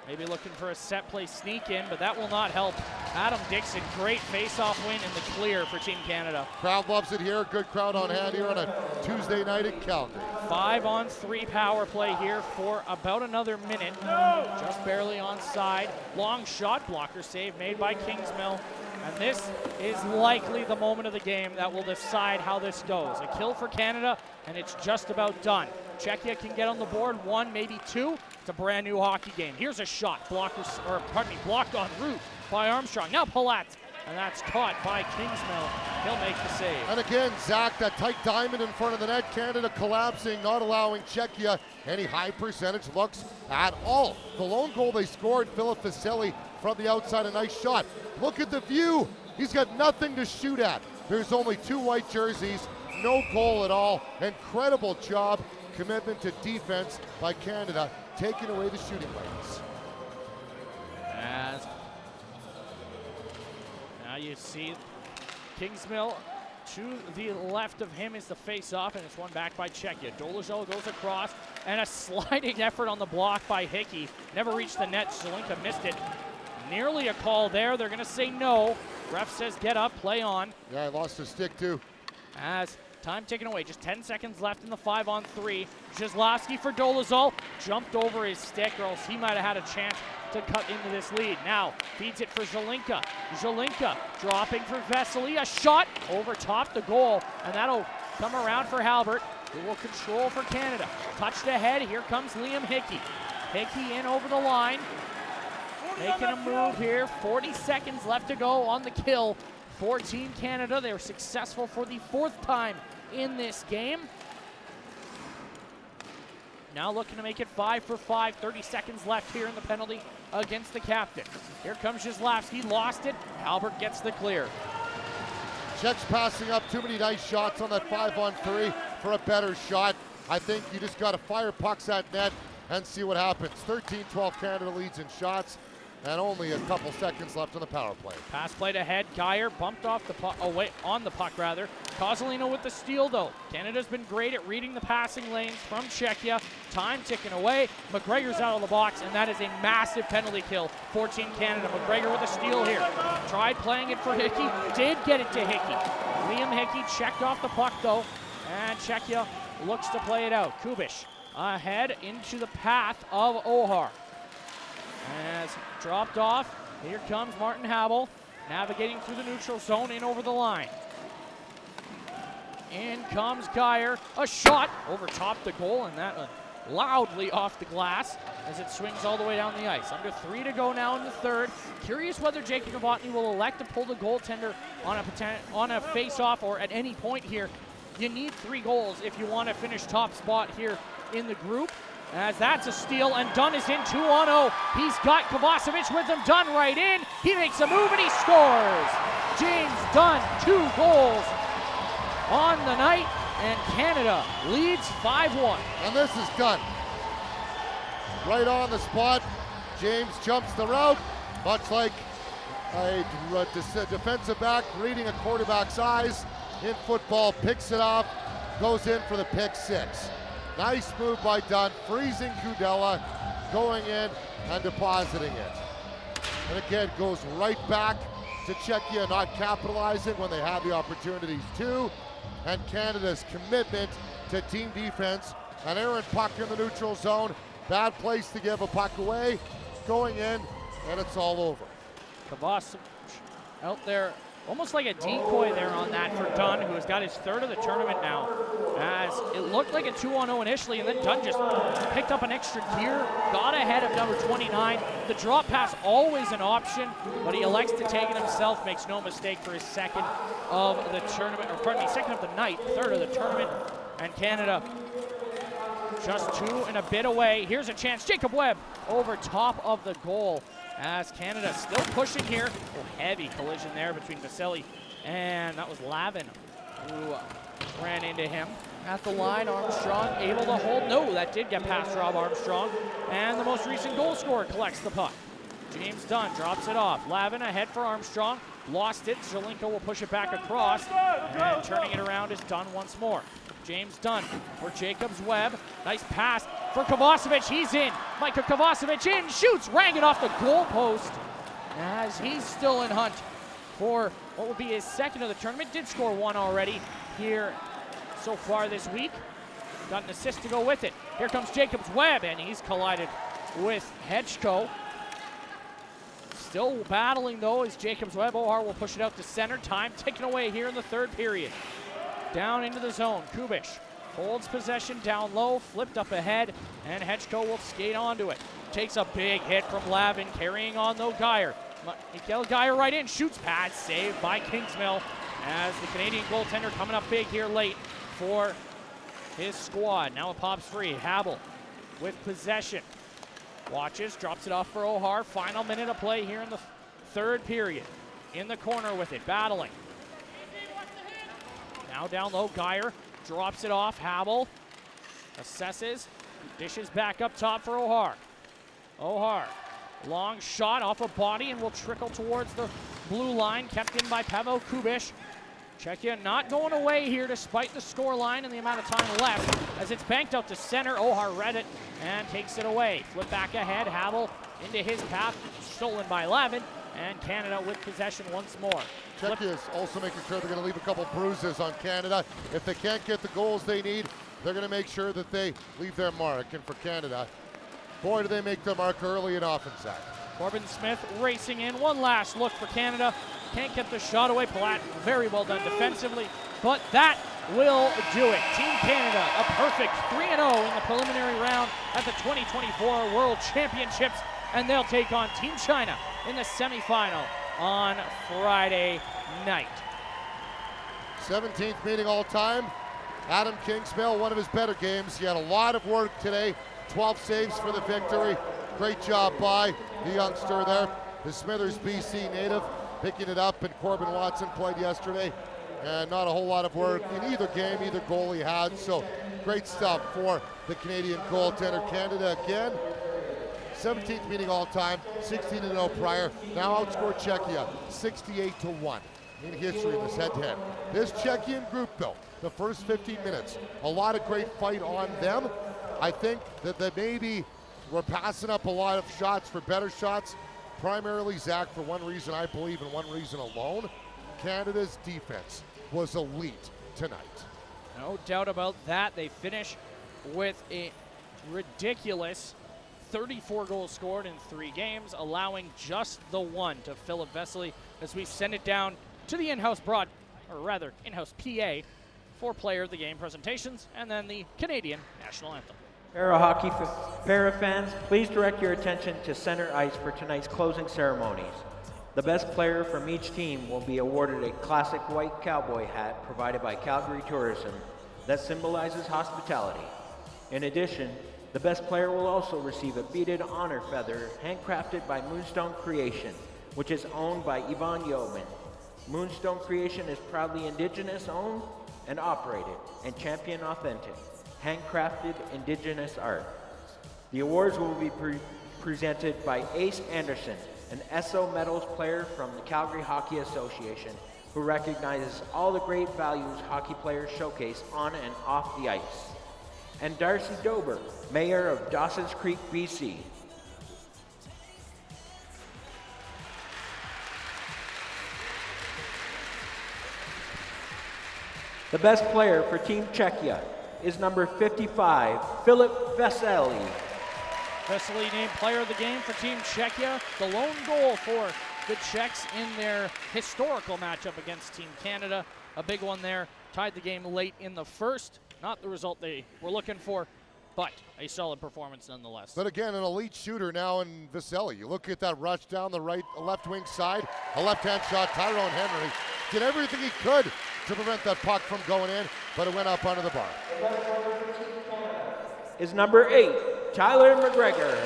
Maybe looking for a set play sneak in, but that will not help. Adam Dixon, great face-off win in the clear for Team Canada. Crowd loves it here. Good crowd on hand here on a Tuesday night in Calgary. 5-on-3 power play here for about another minute. Just barely onside. Long shot blocker save made by Kingsmill. And this is likely the moment of the game that will decide how this goes. A kill for Canada, and it's just about done. Czechia can get on the board, 1, maybe 2. It's a brand new hockey game. Here's a shot, blocked en route by Armstrong. Now Palat, and that's caught by Kingsmill. He'll make the save. And again, Zach, that tight diamond in front of the net. Canada collapsing, not allowing Czechia any high percentage looks at all. The lone goal they scored, Philip Vasily from the outside, a nice shot. Look at the view. He's got nothing to shoot at. There's only 2 white jerseys, no goal at all. Incredible job, commitment to defense by Canada, taking away the shooting lanes. As now you see Kingsmill to the left of him is the face-off, and it's won back by Czechia. Dolezal goes across, and a sliding effort on the block by Hickey. Never reached the net. Zelinka missed it. Nearly a call there. They're going to say no. Ref says get up, play on. Yeah, he lost his stick too. As time ticking away, just 10 seconds left in the 5-on-3. Zheslowski for Dolezal. Jumped over his stick, or else he might have had a chance to cut into this lead. Now feeds it for Zelinka. Zelinka dropping for Vesely. A shot over top the goal, and that'll come around for Halbert, who will control for Canada. Touched ahead. Here comes Liam Hickey. Hickey in over the line. Making a move here. 40 seconds left to go on the kill for Team Canada. They were successful for the 4th time in this game. Now looking to make it 5 for 5. 30 seconds left here in the penalty against the captain. Here comes Zheslowski. Lost it. Albert gets the clear. Czechs passing up too many nice shots on that 5-on-3 for a better shot. I think you just got to fire pucks at net and see what happens. 13-12 Canada leads in shots, and only a couple seconds left on the power play. Pass played ahead. Geyer bumped off the puck, on the puck rather. Kozolino with the steal though. Canada's been great at reading the passing lanes from Czechia. Time ticking away. McGregor's out of the box, and that is a massive penalty kill for Team Canada. McGregor with a steal here. Tried playing it for Hickey. Did get it to Hickey. Liam Hickey checked off the puck though, and Czechia looks to play it out. Kubish ahead into the path of Ohar. As dropped off, here comes Martin Habel, navigating through the neutral zone in over the line. In comes Geyer, a shot over top the goal, and that loudly off the glass as it swings all the way down the ice. Under 3 to go now in the 3rd. Curious whether Jacob Novotny will elect to pull the goaltender on a face-off or at any point here. You need 3 goals if you want to finish top spot here in the group. As that's a steal, and Dunn is in 2-on-0. He's got Kovacevic with him. Dunn right in. He makes a move and he scores. James Dunn, 2 goals on the night, and Canada leads 5-1. And this is done. Right on the spot. James jumps the route, much like a defensive back reading a quarterback's eyes in football, picks it off, goes in for the pick 6. Nice move by Dunn, freezing Kudela, going in and depositing it. And again, goes right back to Czechia, not capitalizing when they have the opportunities to. And Canada's commitment to team defense. An errant puck in the neutral zone. Bad place to give a puck away. Going in, and it's all over. Kovacevic out there, almost like a decoy there on that for Dunn, who has got his third of the tournament now. As it looked like a 2-on-0 initially, and then Dunn just picked up an extra gear, got ahead of number 29. The drop pass always an option, but he elects to take it himself, makes no mistake for his second of the tournament, or pardon me, second of the night, third of the tournament. And Canada just 2 and a bit away. Here's a chance, Jacob Webb over top of the goal. As Canada still pushing here. Oh, heavy collision there between Vasily and that was Lavin who ran into him. At the line, Armstrong able to hold. No, that did get past Rob Armstrong. And the most recent goal scorer collects the puck. James Dunn drops it off. Lavin ahead for Armstrong. Lost it. Zelenko will push it back across. And turning it around is Dunn once more. James Dunn for Jacobs Webb. Nice pass for Kovacevic. He's in. Micah Kovacevic in. Shoots. Rang it off the goal post. As he's still in hunt for what will be his second of the tournament. Did score 1 already here so far this week. Got an assist to go with it. Here comes Jacobs Webb, and he's collided with Hedgeko. Still battling though as Jacobs Webb. Ohar will push it out to center. Time ticking away here in the third period. Down into the zone. Kubish holds possession down low, flipped up ahead, and Hedgeko will skate onto it. Takes a big hit from Lavin, carrying on though Geyer. Mikael Geyer right in, shoots pad, saved by Kingsmill as the Canadian goaltender coming up big here late for his squad. Now it pops free. Habel with possession. Watches, drops it off for Ohar. Final minute of play here in the third period. In the corner with it, battling. Now down low, Geyer drops it off. Habel assesses, dishes back up top for Ohar. Ohar, long shot off a body and will trickle towards the blue line, kept in by Pavel Kubish. Czechia not going away here despite the score line and the amount of time left as it's banked out to center. Ohar read it and takes it away. Flip back ahead, Habel into his path, stolen by Lavin, and Canada with possession once more. Czechia is also making sure they're going to leave a couple bruises on Canada. If they can't get the goals they need, they're going to make sure that they leave their mark. And for Canada, boy, do they make their mark early and often, Zach. Corbin Smith racing in. One last look for Canada. Can't get the shot away. Palat very well done defensively, but that will do it. Team Canada, a perfect 3-0 in the preliminary round at the 2024 World Championships, and they'll take on Team China in the semifinal on Friday night. 17th meeting all time. Adam Kingsmill, one of his better games. He had a lot of work today. 12 saves for the victory. Great job by the youngster there. The Smithers BC native picking it up, and Corbin Watson played yesterday. And not a whole lot of work in either game, either goal he had. So great stuff for the Canadian goaltender. Canada again, 17th meeting all time, 16-0 prior. Now outscored Czechia 68-1 in history in this head-to-head. This Czechian group though, the first 15 minutes, a lot of great fight on them. I think that they maybe were passing up a lot of shots for better shots, primarily, Zach, for one reason I believe and one reason alone. Canada's defense was elite tonight. No doubt about that. They finish with a ridiculous 34 goals scored in 3 games, allowing just the one to Philip Vesely as we send it down to the in-house in-house PA for player of the game presentations, and then the Canadian national anthem. Para fans, please direct your attention to center ice for tonight's closing ceremonies. The best player from each team will be awarded a classic white cowboy hat provided by Calgary Tourism that symbolizes hospitality. In addition, the best player will also receive a beaded honor feather handcrafted by Moonstone Creation, which is owned by Yvonne Yeoman. Moonstone Creation is proudly Indigenous owned and operated and champion authentic, handcrafted Indigenous art. The awards will be presented by Ace Anderson, an SO Medals player from the Calgary Hockey Association, who recognizes all the great values hockey players showcase on and off the ice. And Darcy Dober, Mayor of Dawson's Creek, BC. The best player for Team Czechia, is number 55, Philip Vesely. Vesely named player of the game for Team Czechia. The lone goal for the Czechs in their historical matchup against Team Canada. A big one there. Tied the game late in the first. Not the result they were looking for, but a solid performance nonetheless. But again, an elite shooter now in Vesely. You look at that rush down the left wing side, a left-hand shot. Tyrone Henry did everything he could to prevent that puck from going in, but it went up under the bar. Is number 8, Tyler McGregor.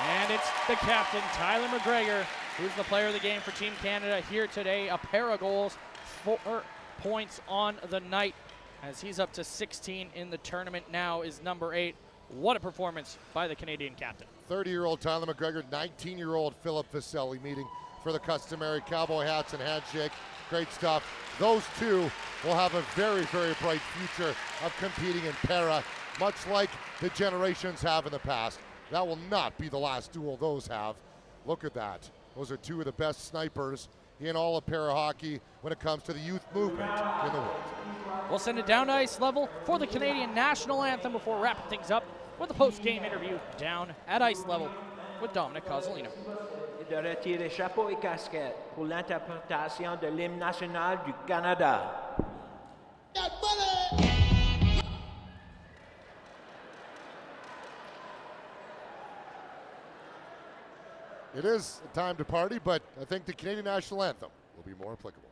And it's the captain, Tyler McGregor, who's the player of the game for Team Canada here today. A pair of goals, 4 points on the night, as he's up to 16 in the tournament now is number 8. What a performance by the Canadian captain. 30-year-old Tyler McGregor, 19-year-old Philip Vesely meeting for the customary cowboy hats and handshake. Great stuff. Those two will have a very, very bright future of competing in para, much like the generations have in the past. That will not be the last duel those have. Look at that. Those are two of the best snipers in all of para hockey when it comes to the youth movement in the world. We'll send it down to ice level for the Canadian national anthem before wrapping things up with a post-game interview down at ice level with Dominic Cozzolino. Et de retirer chapeau et casquette pour l'interprétation de l'hymne national du Canada. It is a time to party, but I think the Canadian national anthem will be more applicable.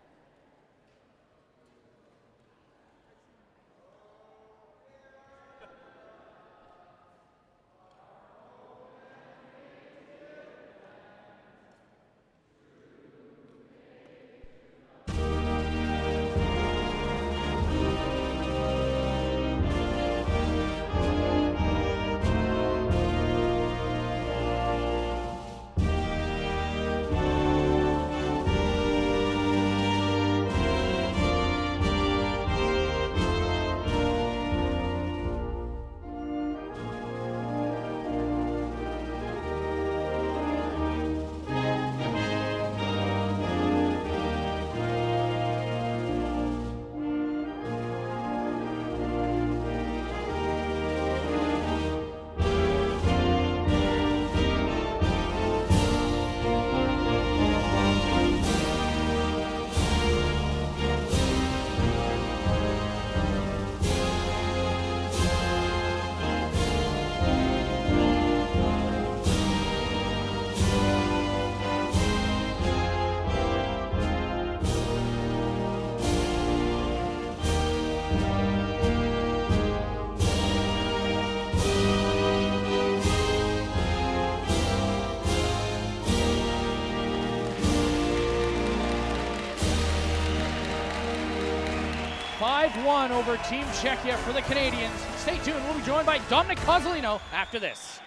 Over Team Czechia for the Canadians. Stay tuned. We'll be joined by Dominic Cozzolino after this.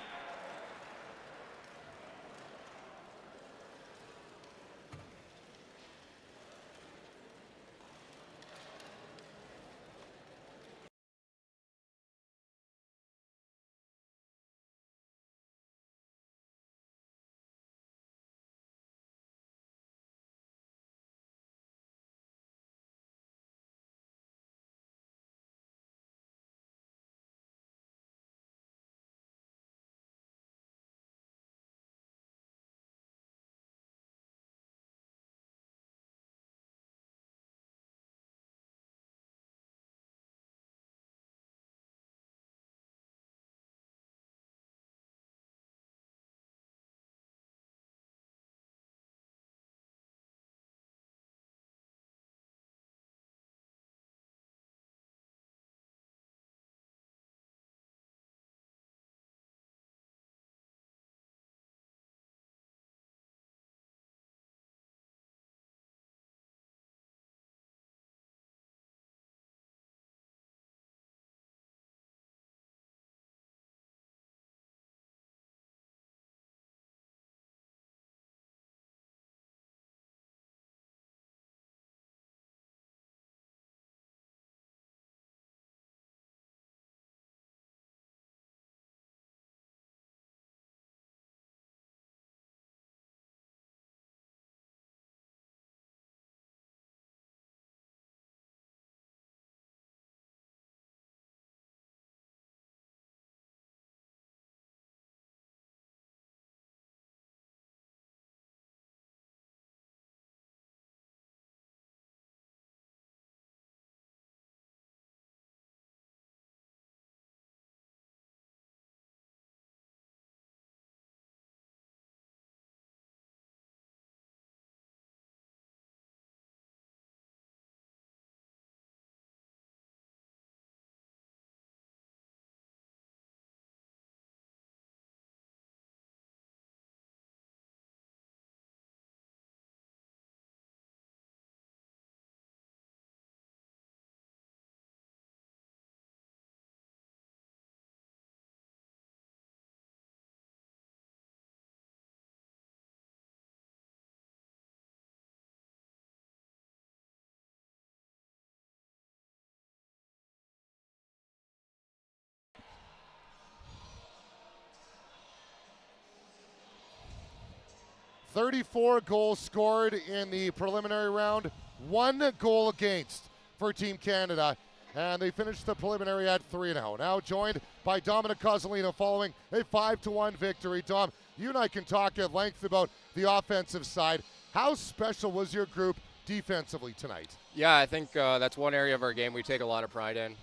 34 goals scored in the preliminary round, 1 goal against for Team Canada, and they finished the preliminary at 3-0. Now joined by Dominic Cozzolino following a 5-1 victory. Dom, you and I can talk at length about the offensive side. How special was your group defensively tonight? Yeah, I think that's one area of our game we take a lot of pride in.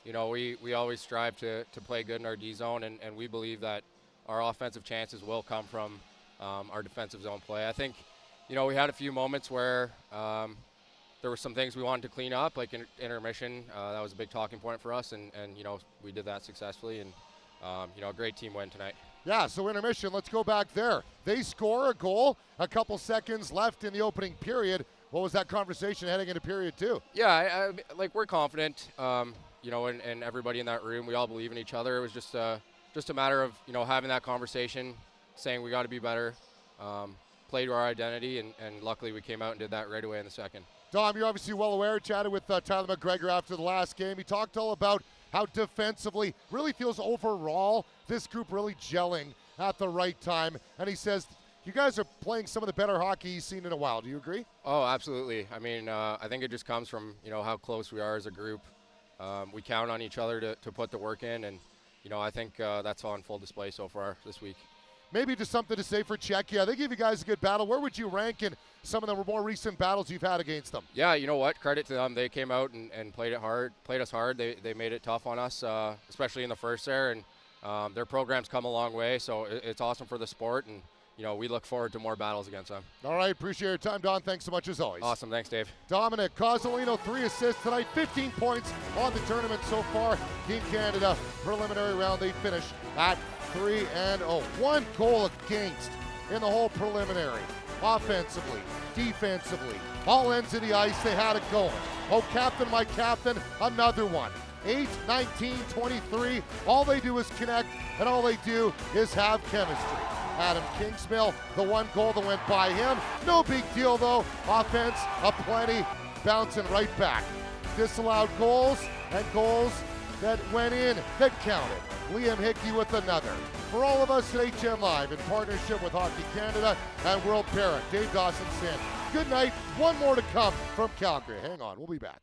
You know, we always strive to play good in our D zone, and we believe that our offensive chances will come from our defensive zone play. I think, you know, we had a few moments where there were some things we wanted to clean up, like intermission. That was a big talking point for us, and you know, we did that successfully, and you know, a great team win tonight. Yeah, so intermission, let's go back there. They score a goal, a couple seconds left in the opening period. What was that conversation heading into period 2? Yeah, like we're confident, you know, and everybody in that room, we all believe in each other. It was just a matter of, you know, having that conversation, saying we got to be better, play to our identity, and luckily we came out and did that right away in the second. Dom, you're obviously well aware, chatted with Tyler McGregor after the last game. He talked all about how defensively really feels overall this group really gelling at the right time. And he says you guys are playing some of the better hockey he's seen in a while. Do you agree? Oh, absolutely. I mean, I think it just comes from, you know, how close we are as a group. We count on each other to put the work in, and, you know, I think that's on full display so far this week. Maybe just something to say for Czechia. They gave you guys a good battle. Where would you rank in some of the more recent battles you've had against them? Yeah, you know what? Credit to them. They came out and played us hard. They made it tough on us, especially in the first there. And their program's come a long way, so it's awesome for the sport. And, you know, we look forward to more battles against them. All right, appreciate your time, Don. Thanks so much as always. Awesome. Thanks, Dave. Dominic Cozzolino, 3 assists tonight, 15 points on the tournament so far. Team Canada preliminary round, they finish at 3-0. 1 goal against in the whole preliminary. Offensively, defensively, all ends of the ice, they had it going. Oh, captain, my captain, another one. 8, 19, 23, all they do is connect, and all they do is have chemistry. Adam Kingsmill, the 1 goal that went by him. No big deal, though. Offense aplenty, bouncing right back. Disallowed goals and goals that went in that counted. Liam Hickey with another. For all of us at HN Live, in partnership with Hockey Canada and World Parent, Dave Dawson saying good night. One more to come from Calgary. Hang on, we'll be back.